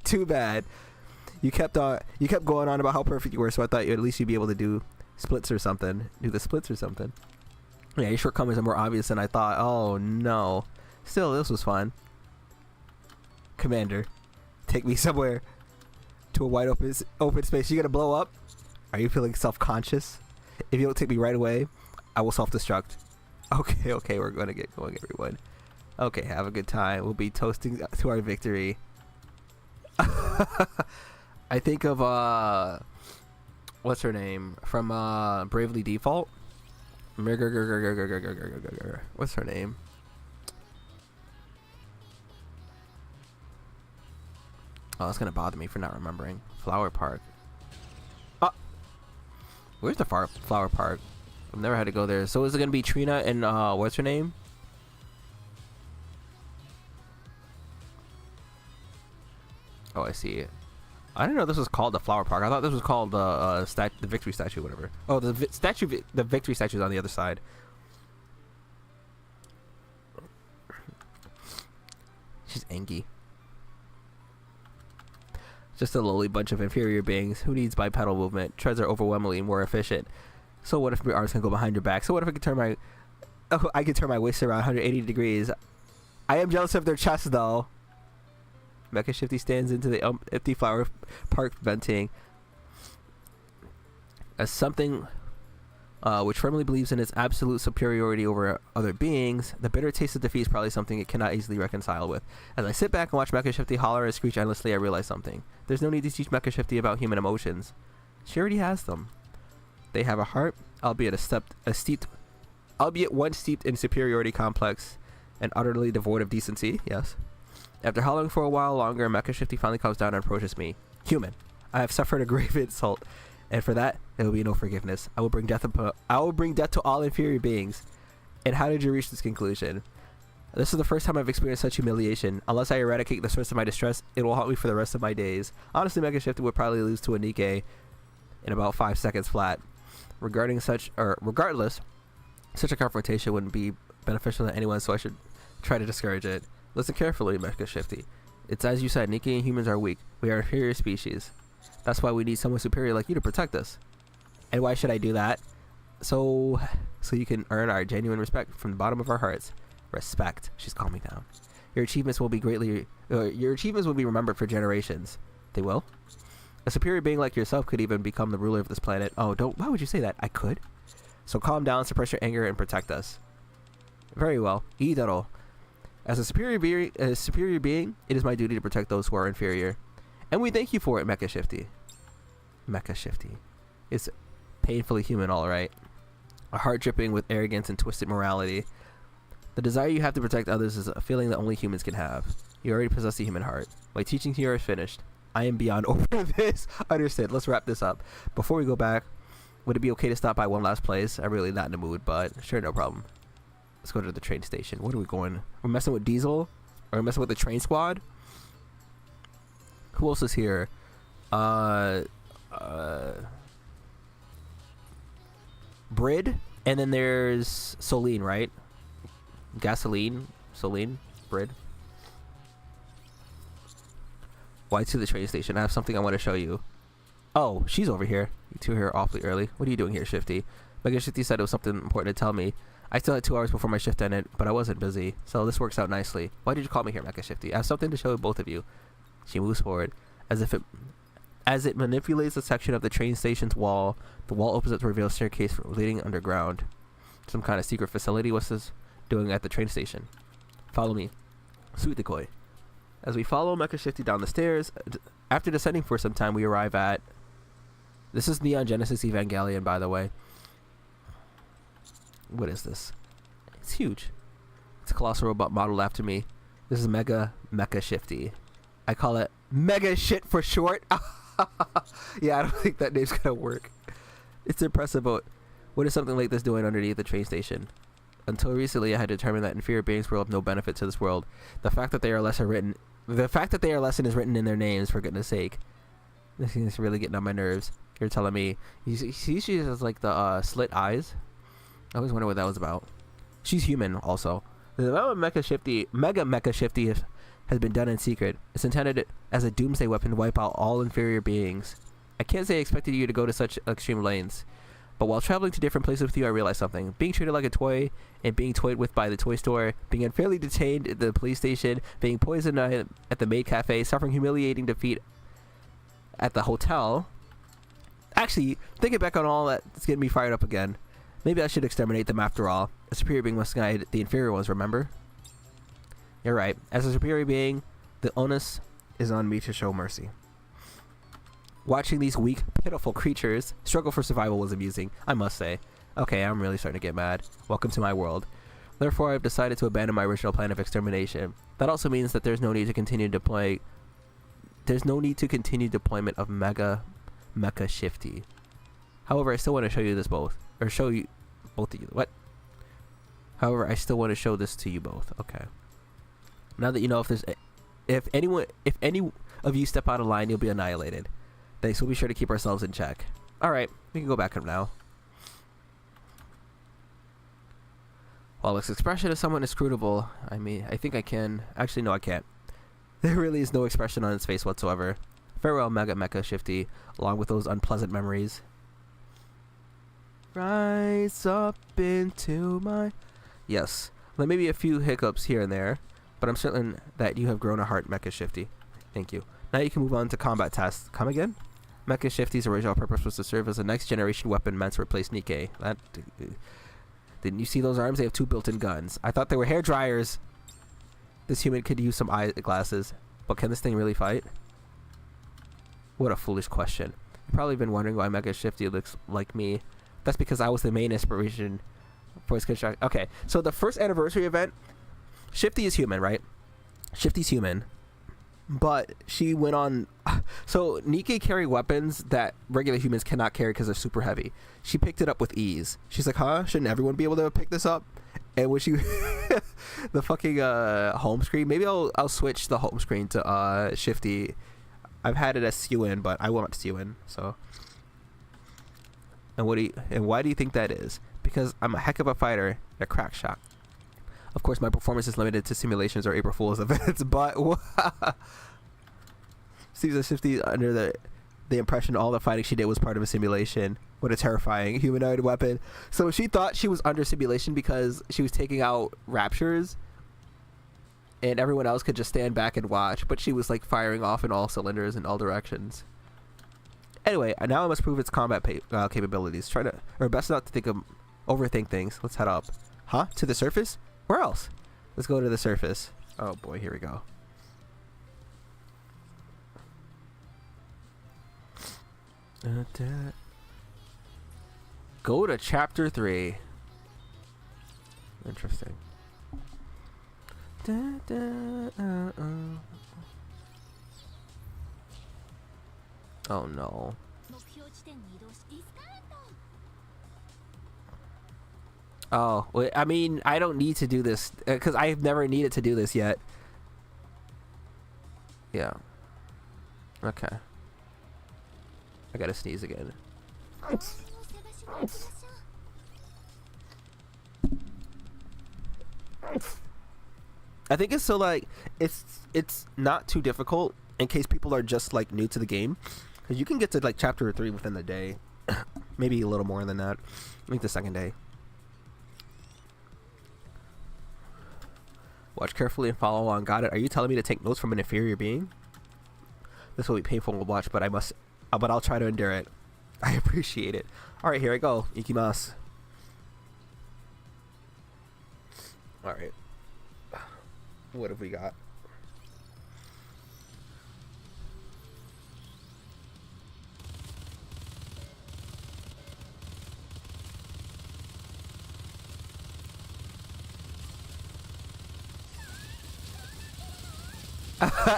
Too bad. You kept going on about how perfect you were, so I thought at least you'd be able to do splits or something. Do the splits or something. Yeah, your shortcomings are more obvious than I thought. Oh, no. Still, this was fun. Commander. Take me somewhere to a wide open space. You gonna blow up? Are you feeling self-conscious? If you don't take me right away, I will self-destruct. Okay, we're gonna get going, everyone. Okay, have a good time. We'll be toasting to our victory. I think of what's her name from Bravely Default? What's her name? Oh, that's gonna bother me for not remembering. Flower Park. Where's the Flower Park? I've never had to go there. So is it gonna be Trina and what's her name? Oh, I see it. I didn't know this was called the Flower Park. I thought this was called the Victory Statue, whatever. Oh, the Victory Statue is on the other side. She's angry. Just a lowly bunch of inferior beings. Who needs bipedal movement? Treads are overwhelmingly more efficient. So what if my arms can go behind your back? So what if I could turn my... Oh, I could turn my waist around 180 degrees. I am jealous of their chests, though. Mecha Shifty stands into the empty Flower Park venting. As something which firmly believes in its absolute superiority over other beings, the bitter taste of defeat is probably something it cannot easily reconcile with. As I sit back and watch Mecha Shifty holler and screech endlessly, I realize something. There's no need to teach Mecha Shifty about human emotions. She already has them. They have a heart, albeit one steeped in superiority complex and utterly devoid of decency. Yes. After hollering for a while longer, Mecha Shifty finally comes down and approaches me. Human, I have suffered a grave insult, and for that there will be no forgiveness. I will bring death to all inferior beings. And how did you reach this conclusion? This is the first time I've experienced such humiliation. Unless I eradicate the source of my distress, it will haunt me for the rest of my days. Honestly, Mecha Shifty would probably lose to a Nikkei in about 5 seconds flat. Regardless, such a confrontation wouldn't be beneficial to anyone, so I should try to discourage it. Listen carefully, Mecha Shifty. It's as you said, Nikkei and humans are weak. We are an inferior species. That's why we need someone superior like you to protect us. And why should I do that? So you can earn our genuine respect from the bottom of our hearts. Respect. She's calming down. Your achievements will be remembered for generations. They will? A superior being like yourself could even become the ruler of this planet. Oh, why would you say that? I could? So calm down, suppress your anger, and protect us. Very well. Idaro. As a superior being, it is my duty to protect those who are inferior. And we thank you for it, Mecha Shifty. Mecha Shifty. It's painfully human, alright. A heart dripping with arrogance and twisted morality. The desire you have to protect others is a feeling that only humans can have. You already possess the human heart. My teaching here is finished. I am beyond over this. Understood. Let's wrap this up. Before we go back, would it be okay to stop by one last place? I'm really not in the mood, but sure, no problem. Let's go to the train station. What are we going? We're messing with Diesel? Or we're messing with the train squad? Who else is here? Brid, and then there's Solene, right? Gasoline, Solene, Brid. Why to the train station? I have something I want to show you. Oh, she's over here. You two are here awfully early. What are you doing here, Shifty? Mega Shifty said it was something important to tell me. I still had 2 hours before my shift ended, but I wasn't busy, so this works out nicely. Why did you call me here, Mega Shifty? I have something to show both of you. She moves forward, as it manipulates a section of the train station's wall. The wall opens up to reveal a staircase leading underground. Some kind of secret facility. What's this doing at the train station? Follow me. Sweet decoy. As we follow Mecha Shifty down the stairs, after descending for some time, we arrive at... This is Neon Genesis Evangelion, by the way. What is this? It's huge. It's a colossal robot modeled after me. This is Mega Mecha Shifty. I call it Mega Shit for short. Yeah, I don't think that name's gonna work. It's impressive, but what is something like this doing underneath the train station? Until recently, I had determined that inferior beings were of no benefit to this world. The fact that they are lesser is written in their names, for goodness sake. This is really getting on my nerves. You're telling me you see she has like the slit eyes? I always wonder what that was about. She's human, also. The development of Mega Mecha Shifty has been done in secret. It's intended as a doomsday weapon to wipe out all inferior beings. I can't say I expected you to go to such extreme lengths, but while traveling to different places with you, I realized something. Being treated like a toy and being toyed with by the toy store, being unfairly detained at the police station, being poisoned at the maid cafe, suffering humiliating defeat at the hotel. Actually, thinking back on all that, it's getting me fired up again. Maybe I should exterminate them after all. A superior being must guide the inferior ones, remember? You're right. As a superior being, the onus is on me to show mercy. Watching these weak, pitiful creatures struggle for survival was amusing, I must say. Okay, I'm really starting to get mad. Welcome to my world. Therefore, I've decided to abandon my original plan of extermination. That also means that there's no need to continue deployment of Mega Mecha Shifty. However, I still want to show you this both. Or show you both of you. What? However, I still want to show this to you both. Okay. Now that you know if any of you step out of line, you'll be annihilated. Thanks. We'll be sure to keep ourselves in check. All right, we can go back up now. While this expression is somewhat inscrutable, I think I can. Actually, no, I can't. There really is no expression on its face whatsoever. Farewell, Mega Mecha Shifty, along with those unpleasant memories. Rise up into my... Yes, there may be a few hiccups here and there, but I'm certain that you have grown a heart, Mecha Shifty. Thank you. Now you can move on to combat tasks. Come again? Mecha Shifty's original purpose was to serve as a next-generation weapon meant to replace Nikkei. Didn't you see those arms? They have 2 built-in guns. I thought they were hair dryers. This human could use some eyeglasses. But can this thing really fight? What a foolish question. You've probably been wondering why Mega Shifty looks like me. That's because I was the main inspiration for his construction. Okay, so the first anniversary event, Shifty is human, right? Shifty's human. But she went on... So Nikkei carry weapons that regular humans cannot carry because they're super heavy. She picked it up with ease. She's like, huh? Shouldn't everyone be able to pick this up? And when she... the fucking home screen... Maybe I'll switch the home screen to Shifty. I've had it as Sewin, but I want Sewin, so... And why do you think that is? Because I'm a heck of a fighter and a crack shot. Of course, my performance is limited to simulations or April Fool's events, but seems as Shifty under the impression all the fighting she did was part of a simulation. What a terrifying humanoid weapon. So she thought she was under simulation because she was taking out raptures, and everyone else could just stand back and watch, but she was like firing off in all cylinders in all directions. Anyway, now I must prove its combat capabilities. Best not to overthink things. Let's head up. Huh? To the surface? Where else? Let's go to the surface. Oh boy, here we go. Go to chapter 3. Interesting. Da, da, Oh no. Oh, wait, I mean, I don't need to do this because I've never needed to do this yet. Yeah. Okay. I gotta sneeze again. I think it's so like it's not too difficult in case people are just like new to the game, because you can get to like chapter 3 within the day, maybe a little more than that. I think the second day. Watch carefully and follow along. Got it. Are you telling me to take notes from an inferior being? This will be painful to watch, but I'll try to endure it. I appreciate it. All right, here I go. Ikimasu. All right. What have we got?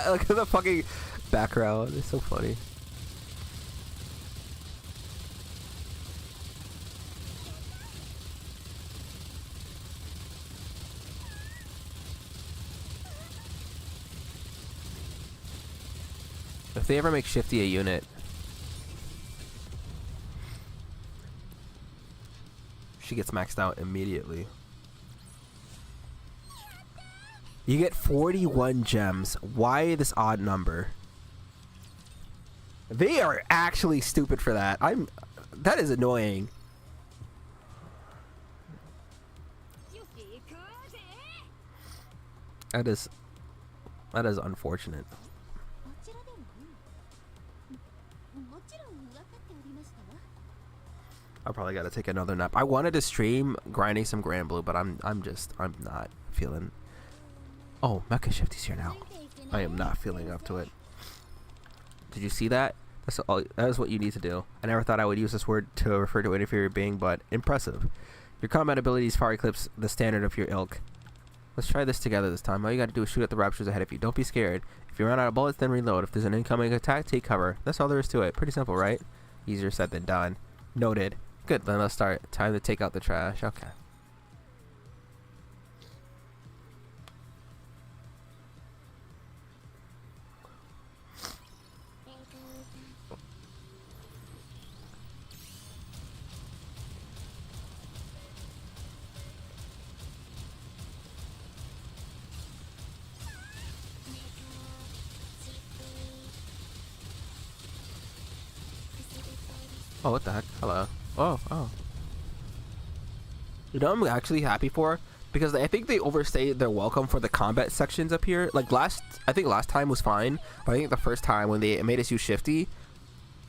Look at the fucking background. It's so funny. If they ever make Shifty a unit, she gets maxed out immediately. You get 41 gems. Why this odd number? They are actually stupid for that. That is annoying. That is unfortunate. I probably got to take another nap. I wanted to stream grinding some Grand Blue, but I'm not feeling. Oh, Mecha Shifty's here now. I am not feeling up to it. Did you see that? That is what you need to do. I never thought I would use this word to refer to an inferior being, but impressive. Your combat abilities far eclipse the standard of your ilk. Let's try this together this time. All you gotta do is shoot at the raptors ahead of you. Don't be scared. If you run out of bullets, then reload. If there's an incoming attack, take cover. That's all there is to it. Pretty simple, right? Easier said than done. Noted. Good, then let's start. Time to take out the trash. Okay. Oh, what the heck? Hello. Oh. You know what I'm actually happy for? Because I think they overstayed their welcome for the combat sections up here. Like I think last time was fine, but I think the first time when they made us use Shifty,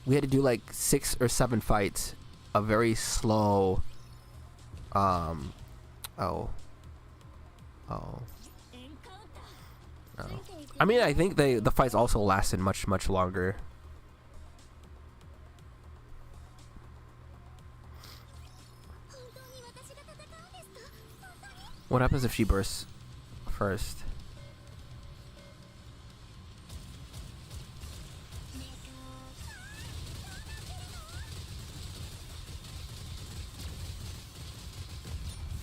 we had to do like 6 or 7 fights. A very slow, oh. I mean, I think the fights also lasted much longer. What happens if she bursts first?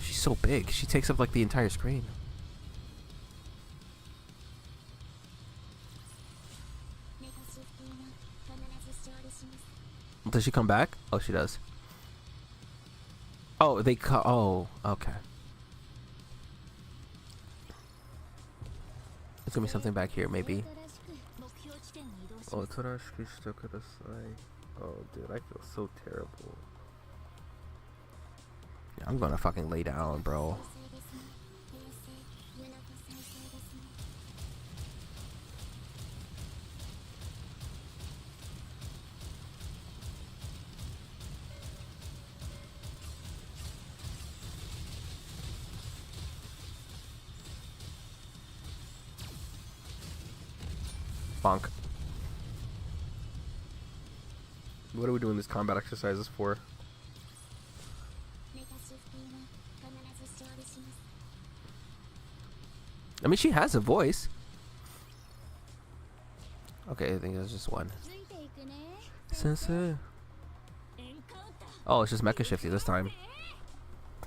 She's so big. She takes up like the entire screen. Does she come back? Oh, she does. Oh, oh, okay. There's gonna be something back here, maybe. Oh, dude, I feel so terrible. Yeah, I'm gonna fucking lay down, bro. Bonk. What are we doing these combat exercises for? I mean, she has a voice. Okay, I think there's just one. Sensei. Oh, it's just Mecha Shifty this time.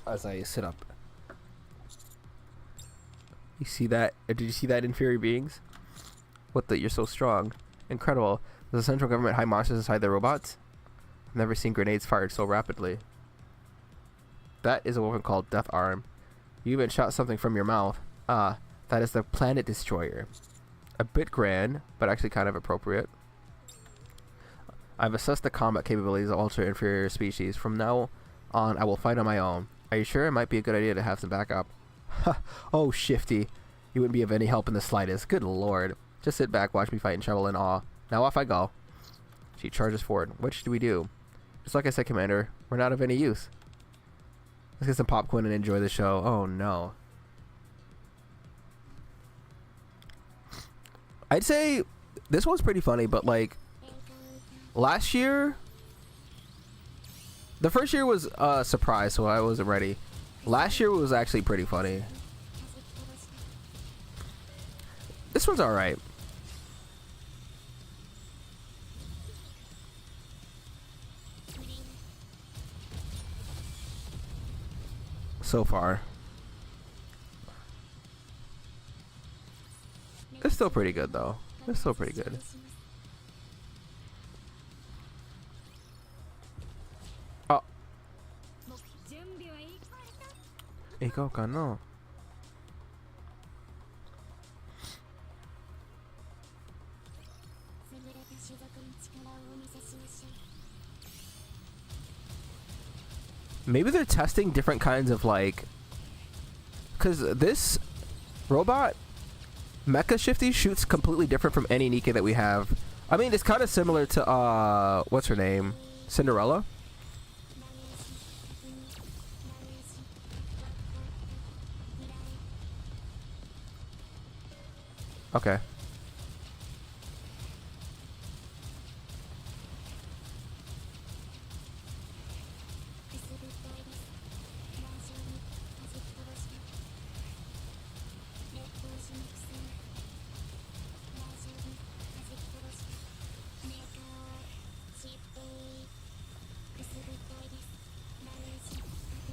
As I sit up. You see that? Did you see that, inferior beings? What the? You're so strong. Incredible. Does the central government hide monsters inside their robots? I've never seen grenades fired so rapidly. That is a weapon called Death Arm. You even shot something from your mouth. Ah, that is the Planet Destroyer. A bit grand, but actually kind of appropriate. I've assessed the combat capabilities of ultra inferior species. From now on, I will fight on my own. Are you sure it might be a good idea to have some backup? Oh, Shifty. You wouldn't be of any help in the slightest. Good lord. Just sit back, watch me fight, and tremble in awe. Now off I go. She charges forward. What should we do? Just like I said, Commander, we're not of any use. Let's get some popcorn and enjoy the show. Oh, no. I'd say this one's pretty funny, but like last year, the first year was a surprise, so I wasn't ready. Last year was actually pretty funny. This one's alright. So far. It's still pretty good though. It's still pretty good. Oh. 行こうかな。Maybe they're testing different kinds of like, because this robot Mecha Shifty shoots completely different from any Nika that we have. I mean, it's kind of similar to what's her name, Cinderella. Okay.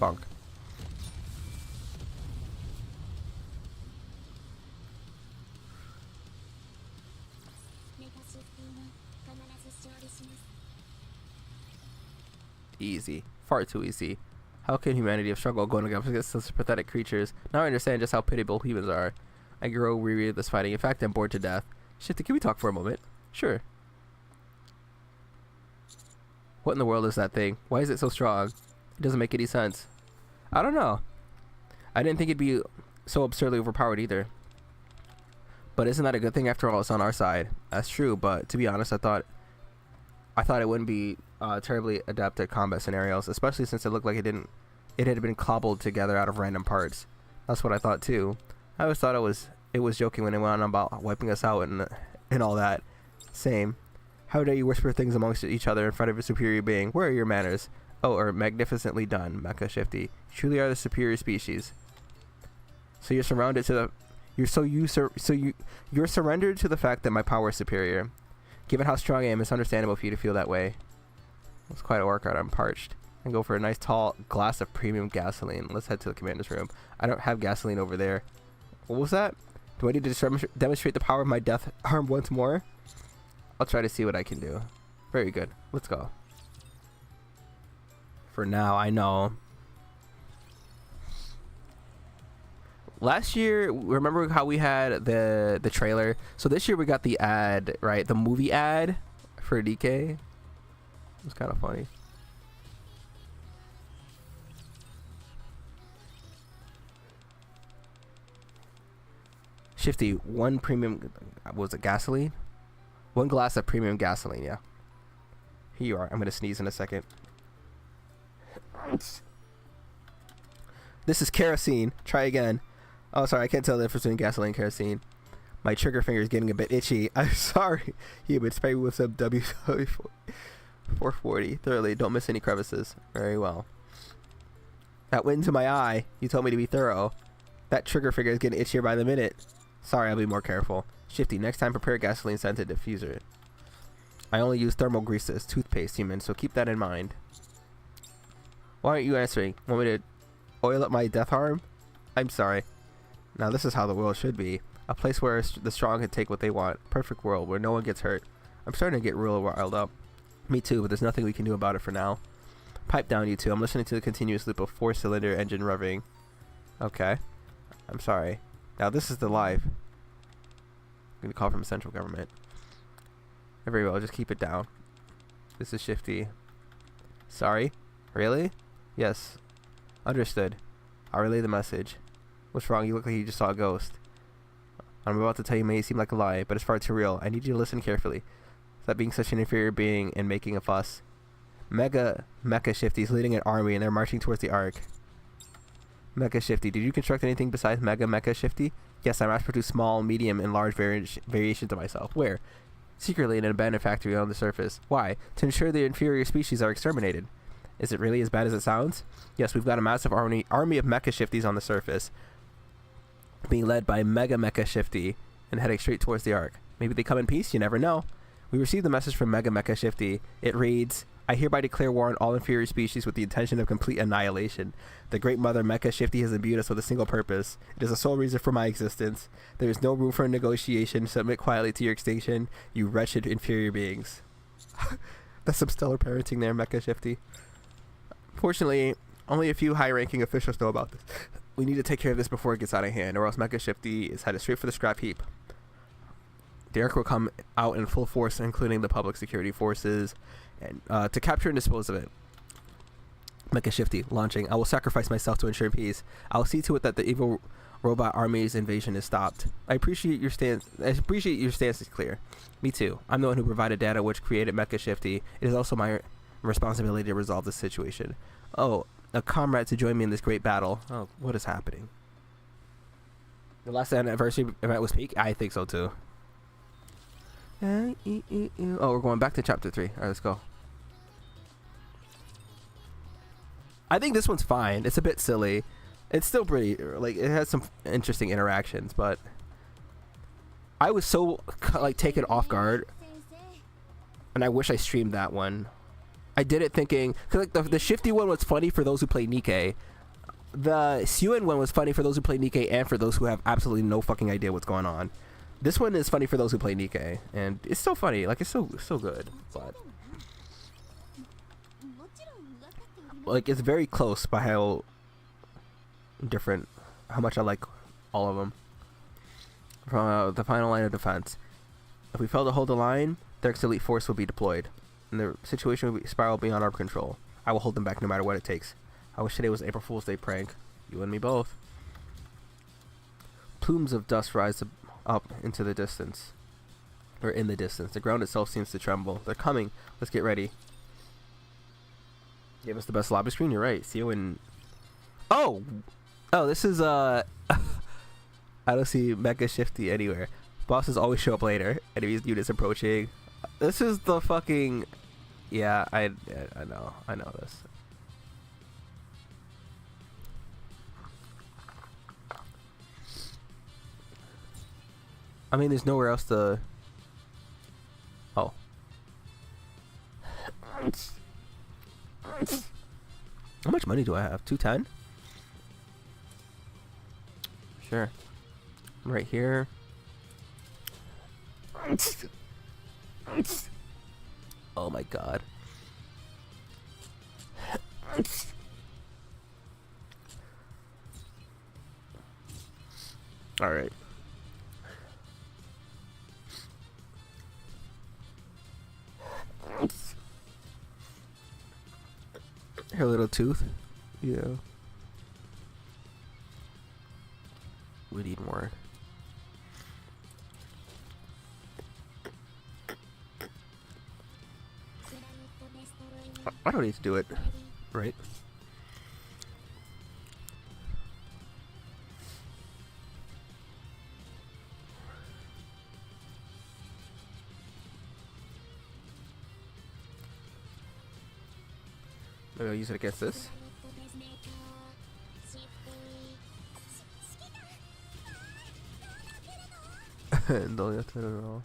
Bonk. Easy. Far too easy. How can humanity have struggled going against such pathetic creatures? Now I understand just how pitiable humans are. I grow weary of this fighting. In fact, I'm bored to death. Shifty, can we talk for a moment? Sure. What in the world is that thing? Why is it so strong? It doesn't make any sense. I don't know. I didn't think it'd be so absurdly overpowered either. But isn't that a good thing? After all, it's on our side. That's true, but to be honest, I thought it wouldn't be terribly adept at combat scenarios, especially since it looked like it had been cobbled together out of random parts. That's what I thought too. I always thought it was joking when it went on about wiping us out and all that. Same. How dare you whisper things amongst each other in front of a superior being? Where are your manners? Oh, or magnificently done, Mecha Shifty. You truly are the superior species. So you're surrounded to the you're surrendered to the fact that my power is superior. Given how strong I am, it's understandable for you to feel that way. It's quite a workout. I'm parched. And go for a nice tall glass of premium gasoline. Let's head to the commander's room. I don't have gasoline over there. What was that? Do I need to demonstrate the power of my death arm once more? I'll try to see what I can do. Very good. Let's go. For now, I know. Last year, remember how we had the trailer? So this year we got the ad, right? The movie ad for DK. It was kind of funny. Shifty, one premium, what was it, gasoline? One glass of premium gasoline, yeah. Here you are. I'm going to sneeze in a second. This is kerosene. Try again. Oh, sorry. I can't tell the difference between gasoline and kerosene. My trigger finger is getting a bit itchy. I'm sorry. Human, spray with some W440. Thoroughly. Don't miss any crevices. Very well. That went into my eye. You told me to be thorough. That trigger finger is getting itchier by the minute. Sorry, I'll be more careful. Shifty, next time prepare gasoline scented diffuser. I only use thermal grease as toothpaste, human, so keep that in mind. Why aren't you answering? Want me to oil up my death arm? I'm sorry. Now this is how the world should be. A place where the strong can take what they want. Perfect world where no one gets hurt. I'm starting to get real riled up. Me too, but there's nothing we can do about it for now. Pipe down, you two. I'm listening to the continuous loop of 4-cylinder engine revving. Okay. I'm sorry. Now this is the live. I'm gonna call from central government. Very well, just keep it down. This is Shifty. Sorry? Really? Yes. Understood. I'll relay the message. What's wrong? You look like you just saw a ghost. I'm about to tell you may seem like a lie, but it's far too real. I need you to listen carefully. Stop being such an inferior being and making a fuss. Mega Mecha Shifty is leading an army and they're marching towards the Ark. Mecha Shifty, did you construct anything besides Mega Mecha Shifty? Yes, I mass produce small, medium, and large variations of myself. Where? Secretly in an abandoned factory on the surface. Why? To ensure the inferior species are exterminated. Is it really as bad as it sounds? Yes, we've got a massive army of Mecha Shifties on the surface, being led by Mega Mecha Shifty and heading straight towards the Ark. Maybe they come in peace, you never know. We received the message from Mega Mecha Shifty. It reads, I hereby declare war on all inferior species with the intention of complete annihilation. The Great Mother Mecha Shifty has imbued us with a single purpose. It is the sole reason for my existence. There is no room for negotiation. Submit quietly to your extinction, you wretched inferior beings. That's some stellar parenting there, Mecha Shifty. Fortunately, only a few high-ranking officials know about this. We need to take care of this before it gets out of hand, or else Mecha Shifty is headed straight for the scrap heap. The Ark will come out in full force, including the public security forces, and to capture and dispose of it. Mecha Shifty launching. I will sacrifice myself to ensure peace. I will see to it that the evil robot army's invasion is stopped. I appreciate your stance is clear. Me too. I'm the one who provided data which created Mecha Shifty. It is also my responsibility to resolve this situation. Oh, a comrade to join me in this great battle. Oh, what is happening? The last anniversary event was peak? I think so too. Oh, we're going back to chapter 3. Alright, let's go. I think this one's fine. It's a bit silly. It's still pretty, like, it has some interesting interactions, but I was so, like, taken off guard, and I wish I streamed that one. I did it thinking, because, like, the Shifty one was funny for those who play Nikkei. The Suen one was funny for those who play Nikkei and for those who have absolutely no fucking idea what's going on. This one is funny for those who play Nikkei, and it's still funny. Like, it's so good, but like, it's very close by how different, how much I like all of them. From the final line of defense. If we fail to hold the line, their elite force will be deployed, and the situation will spiral beyond our control. I will hold them back no matter what it takes. I wish today was April Fool's Day prank. You and me both. Plumes of dust rise up into the distance. Or in the distance. The ground itself seems to tremble. They're coming. Let's get ready. Give us the best lobby screen. You're right. See you in... Oh! Oh, this is, I don't see Mecha Shifty anywhere. Bosses always show up later. Enemies units approaching. This is the fucking... Yeah, I know. I know this. I mean, there's nowhere else to... Oh. How much money do I have? 210? Sure. I'm right here. Oh my god. Alright. Her little tooth. Yeah. We need more. I don't need to do it, right? Maybe I'll use it against this. Don't have to at all.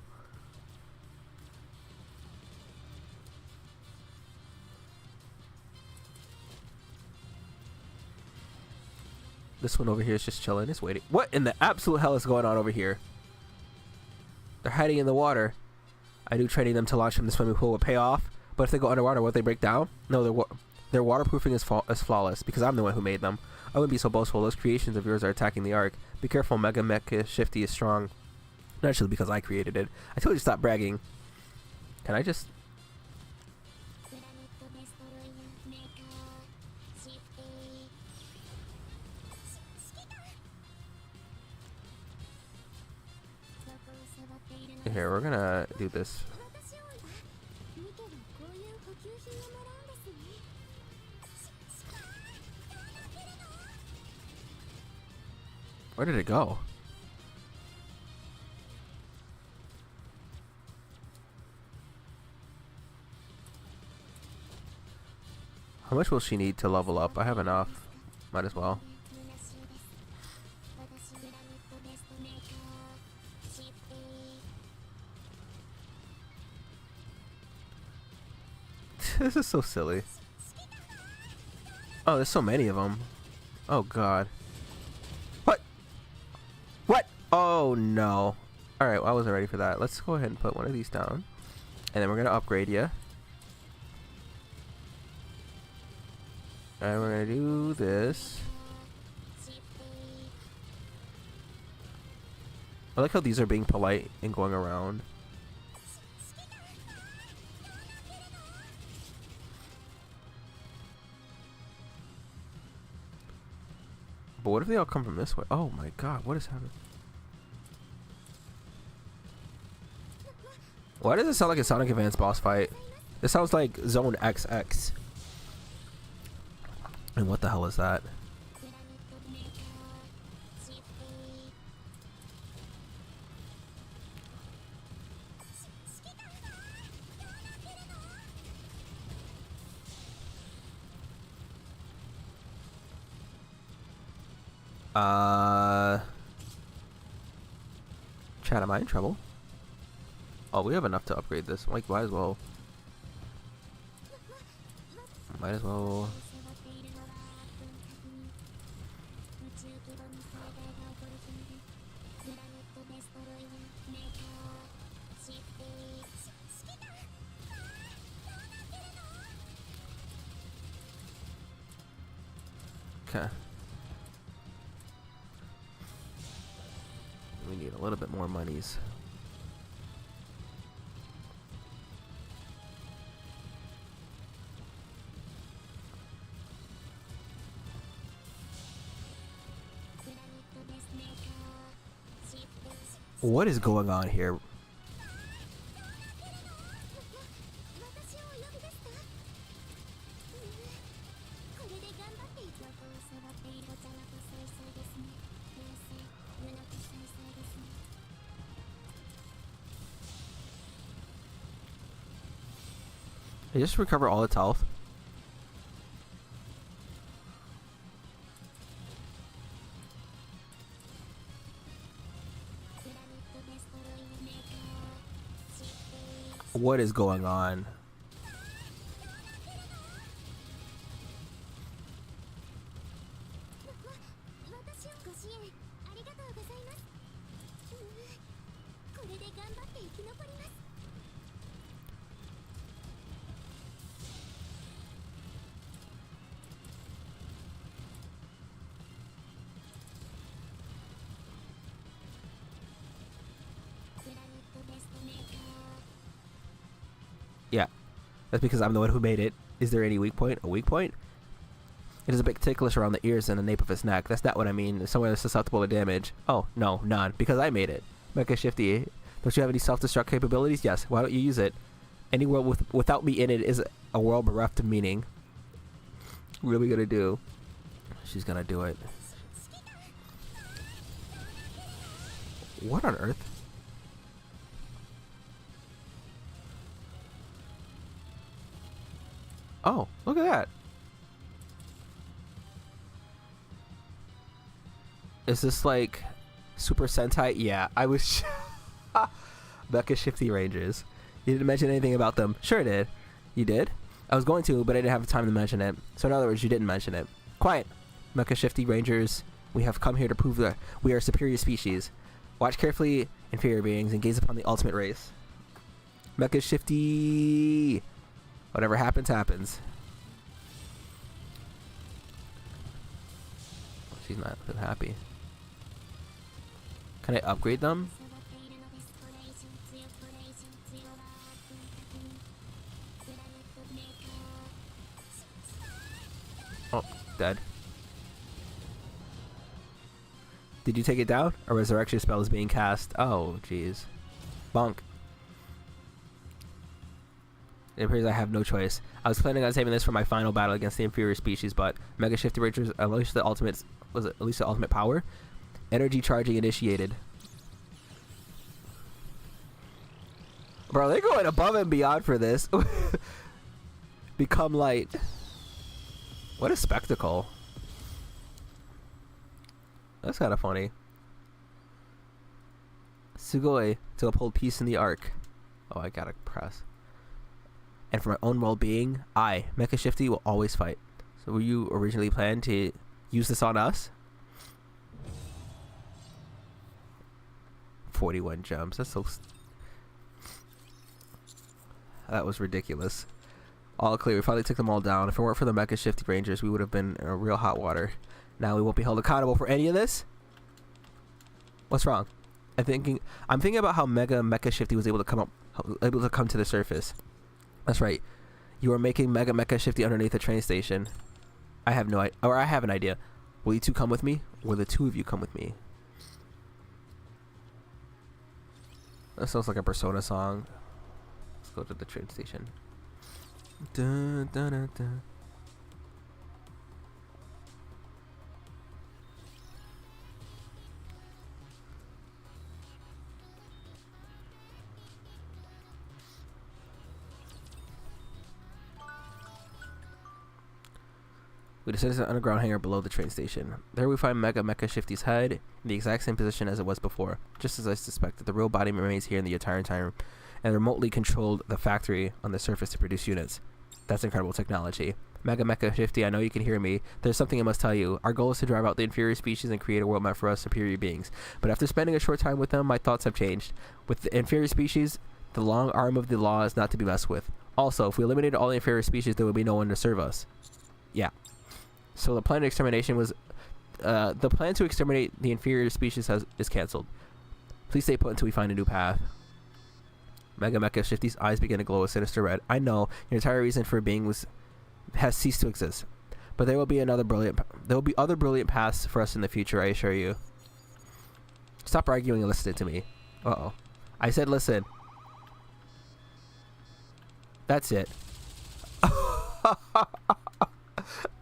This one over here is just chilling. It's waiting. What in the absolute hell is going on over here? They're hiding in the water. I knew training them to launch from the swimming pool would pay off, but if they go underwater, will they break down? No, their waterproofing is flawless because I'm the one who made them. I wouldn't be so boastful. Those creations of yours are attacking the Ark. Be careful, Mega Mecha Shifty is strong. Naturally, because I created it. I told you to stop bragging. Can I just... Here, we're gonna do this. Where did it go? How much will she need to level up? I have enough. Might as well. This is so silly. Oh, there's so many of them. Oh god. What? What? Oh no. Alright, well, I wasn't ready for that. Let's go ahead and put one of these down. And then we're going to upgrade you. And we're going to do this. I like how these are being polite and going around. But what if they all come from this way? Oh my god, what is happening? Why does it sound like a Sonic Advance boss fight? This sounds like Zone XX. And what the hell is that? Chat, am I in trouble? Oh, we have enough to upgrade this. Like, might as well. Might as well. Okay. We need a little bit more monies. What is going on here? Did I just recover all its health? What is going on? Yeah, that's because I'm the one who made it. Is there any weak point? A weak point? It is a bit ticklish around the ears and the nape of his neck. That's not what I mean. It's somewhere that's susceptible to damage. Oh, no, none. Because I made it. Mecha Shifty, don't you have any self-destruct capabilities? Yes. Why don't you use it? Any world without me in it is a world bereft of meaning. What are we gonna do? She's gonna do it. What on earth? Oh, look at that. Is this like Super Sentai? Yeah, I was Mecha Shifty Rangers. You didn't mention anything about them. Sure did. You did? I was going to, but I didn't have time to mention it. So in other words, you didn't mention it. Quiet. Mecha Shifty Rangers, we have come here to prove that we are a superior species. Watch carefully, inferior beings, and gaze upon the ultimate race. Mecha Shifty! Whatever happens, happens. She's not too happy. Can I upgrade them? Oh, dead. Did you take it down? A resurrection spell is being cast. Oh, jeez. Bonk. It appears I have no choice. I was planning on saving this for my final battle against the inferior species, but Mega Shifty Rangers unleashed the ultimate, ultimate power? Energy charging initiated. Bro, they're going above and beyond for this. Become light. What a spectacle. That's kind of funny. Sugoi to uphold peace in the Ark. Oh, I gotta press. And for my own well-being, I, Mecha Shifty, will always fight. So were you originally planned to use this on us? 41 gems. That's so... That was ridiculous. All clear. We finally took them all down. If it weren't for the Mecha Shifty Rangers, we would have been in a real hot water. Now we won't be held accountable for any of this? What's wrong? I'm thinking about how Mecha Shifty was able to come to the surface. That's right. You are making Mecha Shifty underneath the train station. I have an idea. Will you two come with me? Will the two of you come with me? That sounds like a Persona song. Let's go to the train station. Dun, dun, dun, dun. We descended to an underground hangar below the train station. There we find Mecha Shifty's head in the exact same position as it was before. Just as I suspected, the real body remains here in the entire time and remotely controlled the factory on the surface to produce units. That's incredible technology. Mecha Shifty, I know you can hear me. There's something I must tell you. Our goal is to drive out the inferior species and create a world meant for us superior beings. But after spending a short time with them, my thoughts have changed. With the inferior species, the long arm of the law is not to be messed with. Also, if we eliminated all the inferior species, there would be no one to serve us. Yeah. So the plan of extermination was... the plan to exterminate the inferior species is cancelled. Please stay put until we find a new path. Mecha Shifty's eyes begin to glow a sinister red. I know your entire reason for being has ceased to exist, but there will be other brilliant paths for us in the future. I assure you. Stop arguing and listen to me. Uh-oh. I said listen. That's it.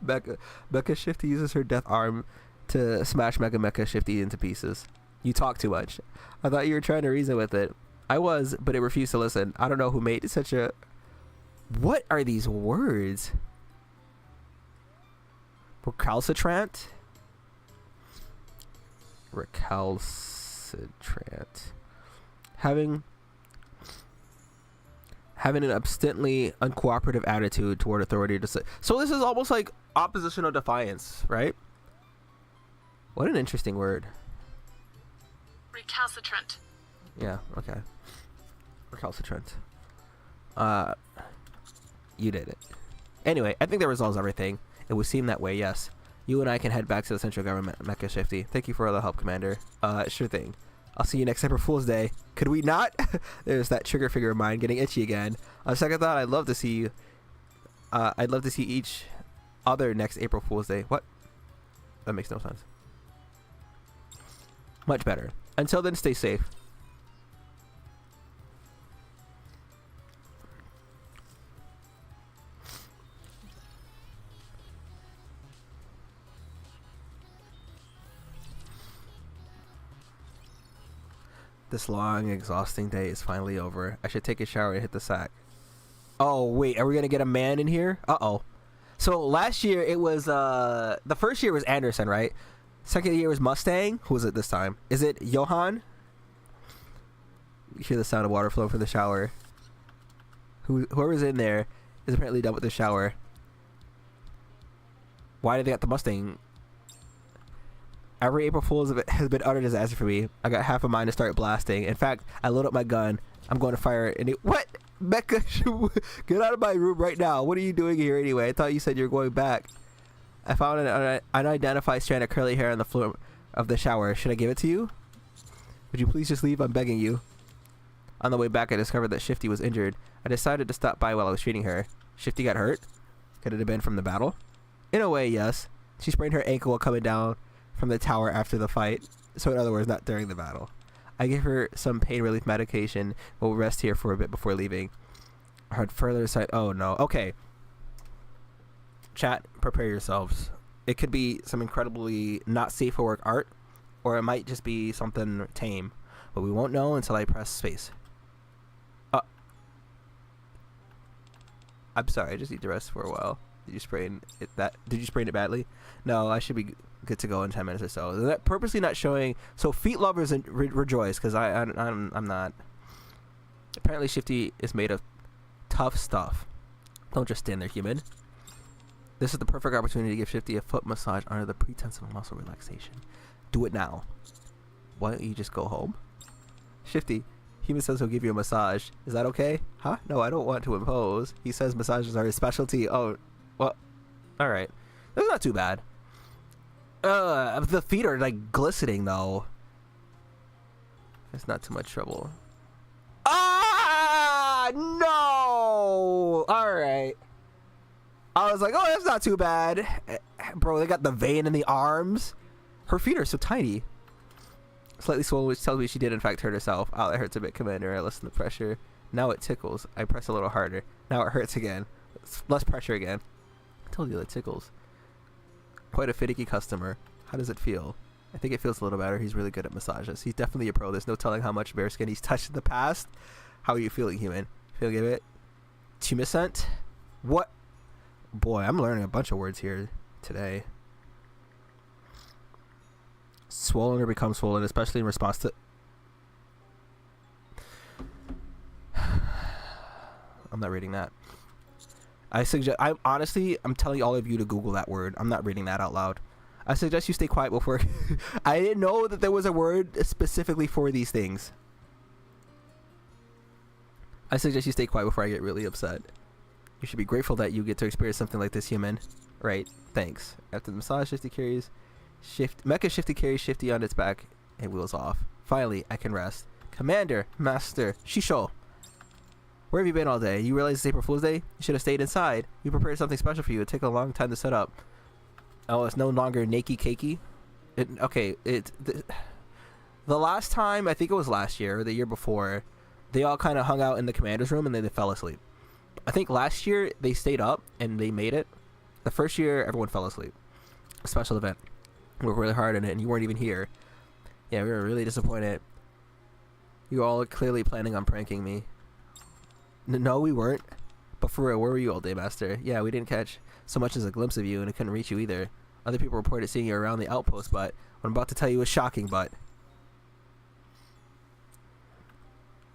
Mecha Shifty uses her death arm to smash Mecha Shifty into pieces. You talk too much. I thought you were trying to reason with it. I was, but it refused to listen. I don't know who made such a... What are these words? Recalcitrant? Recalcitrant. Having an obstinately uncooperative attitude toward authority. So this is almost like oppositional defiance, right? What an interesting word. Recalcitrant. Yeah, okay. Recalcitrant. You did it. Anyway, I think that resolves everything. It would seem that way, yes. You and I can head back to the central government, Mecha Shifty. Thank you for all the help, Commander. Sure thing. I'll see you next April Fool's Day. Could we not? There's that trigger finger of mine getting itchy again. On second thought, I'd love to see you. I'd love to see each other next April Fool's Day. What? That makes no sense. Much better. Until then, stay safe. This long, exhausting day is finally over. I should take a shower and hit the sack. Oh, wait. Are we going to get a man in here? Uh-oh. So last year, it was... the first year was Anderson, right? Second year was Mustang. Who was it this time? Is it Johan? You hear the sound of water flowing from the shower. Whoever's in there is apparently done with the shower. Why did they got the Mustang? Every April Fool's has been utter disaster for me. I got half a mind to start blasting. In fact, I load up my gun. I'm going to fire it. And what? Becca, get out of my room right now. What are you doing here anyway? I thought you said you were going back. I found an unidentified strand of curly hair on the floor of the shower. Should I give it to you? Would you please just leave? I'm begging you. On the way back, I discovered that Shifty was injured. I decided to stop by while I was treating her. Shifty got hurt? Could it have been from the battle? In a way, yes. She sprained her ankle while coming down from the tower after the fight. So in other words, not during the battle. I gave her some pain relief medication. We'll rest here for a bit before leaving. I heard further side. Oh no. Okay. Chat, prepare yourselves. It could be some incredibly not safe for work art, or it might just be something tame. But we won't know until I press space. I'm sorry, I just need to rest for a while. Did you sprain it badly? No, I should be good to go in 10 minutes or so. That purposely not showing. So feet lovers rejoice, because I'm not. Apparently Shifty is made of tough stuff. Don't just stand there, human. This is the perfect opportunity to give Shifty a foot massage under the pretense of muscle relaxation. Do it now. Why don't you just go home? Shifty, human says he'll give you a massage. Is that okay? Huh? No, I don't want to impose. He says massages are his specialty. Oh, well, alright. That's not too bad. The feet are like glistening though. It's not too much trouble. Ah, no! Alright. I was like, oh, that's not too bad. Bro, they got the vein in the arms. Her feet are so tiny. Slightly swollen, which tells me she did in fact hurt herself. Oh, that hurts a bit, Commander. I lessen the pressure. Now it tickles. I press a little harder. Now it hurts again. It's less pressure again. I told you that tickles. Quite a finicky customer. How does it feel? I think it feels a little better. He's really good at massages. He's definitely a pro. There's no telling how much bare skin he's touched in the past. How are you feeling, human? Feeling a bit tumescent? What? Boy, I'm learning a bunch of words here today. Swollen or become swollen, especially in response to... I'm not reading that. I'm telling all of you to Google that word. I'm not reading that out loud. I suggest you stay quiet before... I didn't know that there was a word specifically for these things. I suggest you stay quiet before I get really upset. You should be grateful that you get to experience something like this, human. Right, thanks. After the massage, Shifty carries... Mecha Shifty carries Shifty on its back and wheels off. Finally, I can rest. Commander, Master, Shisho. Where have you been all day? You realize it's April Fool's Day? You should have stayed inside. We prepared something special for you. It took a long time to set up. Oh, it's no longer nakey cakey? The last time, I think it was last year or the year before, they all kind of hung out in the commander's room and then they fell asleep. I think last year they stayed up and they made it. The first year, everyone fell asleep. A special event. We worked really hard on it and you weren't even here. Yeah, we were really disappointed. You all are clearly planning on pranking me. No, we weren't. But for real, where were you all day, Master? Yeah, we didn't catch so much as a glimpse of you and I couldn't reach you either. Other people reported seeing you around the outpost, but what I'm about to tell you is shocking, but...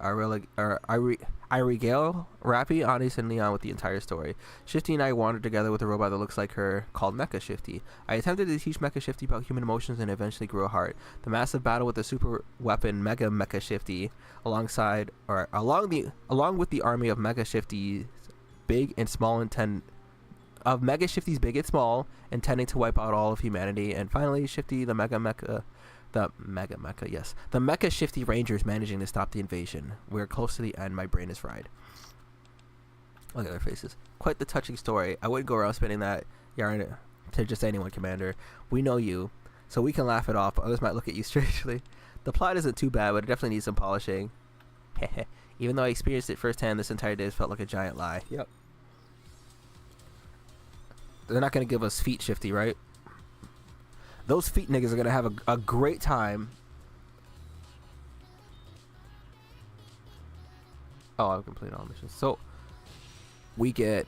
I regale Rapi, Anis, and Leon with the entire story. Shifty and I wandered together with a robot that looks like her, called Mecha Shifty. I attempted to teach Mecha Shifty about human emotions and eventually grew a heart. The massive battle with the super weapon Mecha Shifty, along with the army of Mecha Shifty's big and small of Mega Shifty's big and small, intending to wipe out all of humanity, and finally Shifty, the Mecha Shifty Rangers managing to stop the invasion. We're close to the end. My brain is fried. Look at their faces. Quite the touching story. I wouldn't go around spinning that yarn to just anyone, Commander. We know you, so we can laugh it off, but others might look at you strangely. The plot isn't too bad, but it definitely needs some polishing. Even though I experienced it firsthand, this entire day has felt like a giant lie. Yep. They're not going to give us feet, Shifty, right? Those feet niggas are going to have a great time. Oh, I've completed all missions. So, we get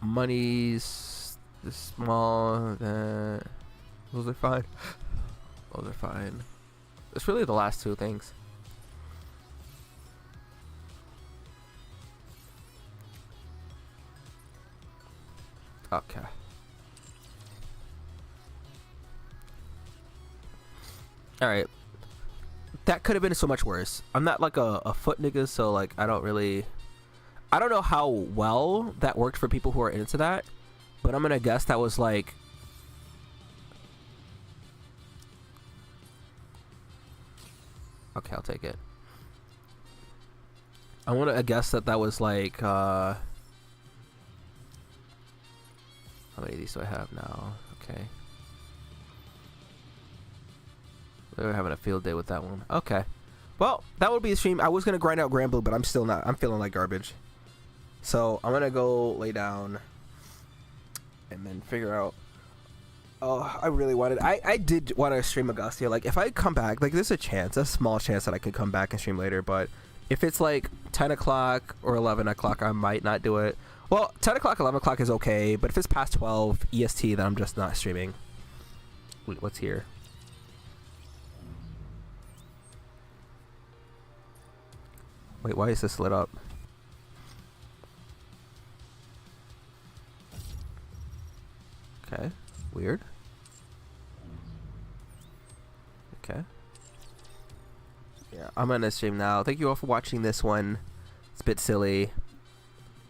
monies, the small, those are fine. Those are fine. It's really the last two things. Okay. Alright. That could have been so much worse. I'm not like a foot nigga, so like I don't know how well that worked for people who are into that, but I'm gonna guess that was like okay, I'll take it. I want to guess that was like how many of these do I have now? Okay. We're having a field day with that one. Okay. Well, that would be a stream. I was going to grind out Granblue, but I'm still not. I'm feeling like garbage. So I'm going to go lay down and then figure out. Oh, I really wanted. I did want to stream Augustia. Like, if I come back, like, there's a chance, a small chance that I could come back and stream later. But if it's like 10 o'clock or 11 o'clock, I might not do it. Well, 10 o'clock, 11 o'clock is okay. But if it's past 12 EST, then I'm just not streaming. Wait, what's here? Wait, why is this lit up? Okay, weird. Okay. Yeah, I'm gonna stream now. Thank you all for watching this one. It's a bit silly.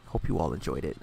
Hope you all enjoyed it.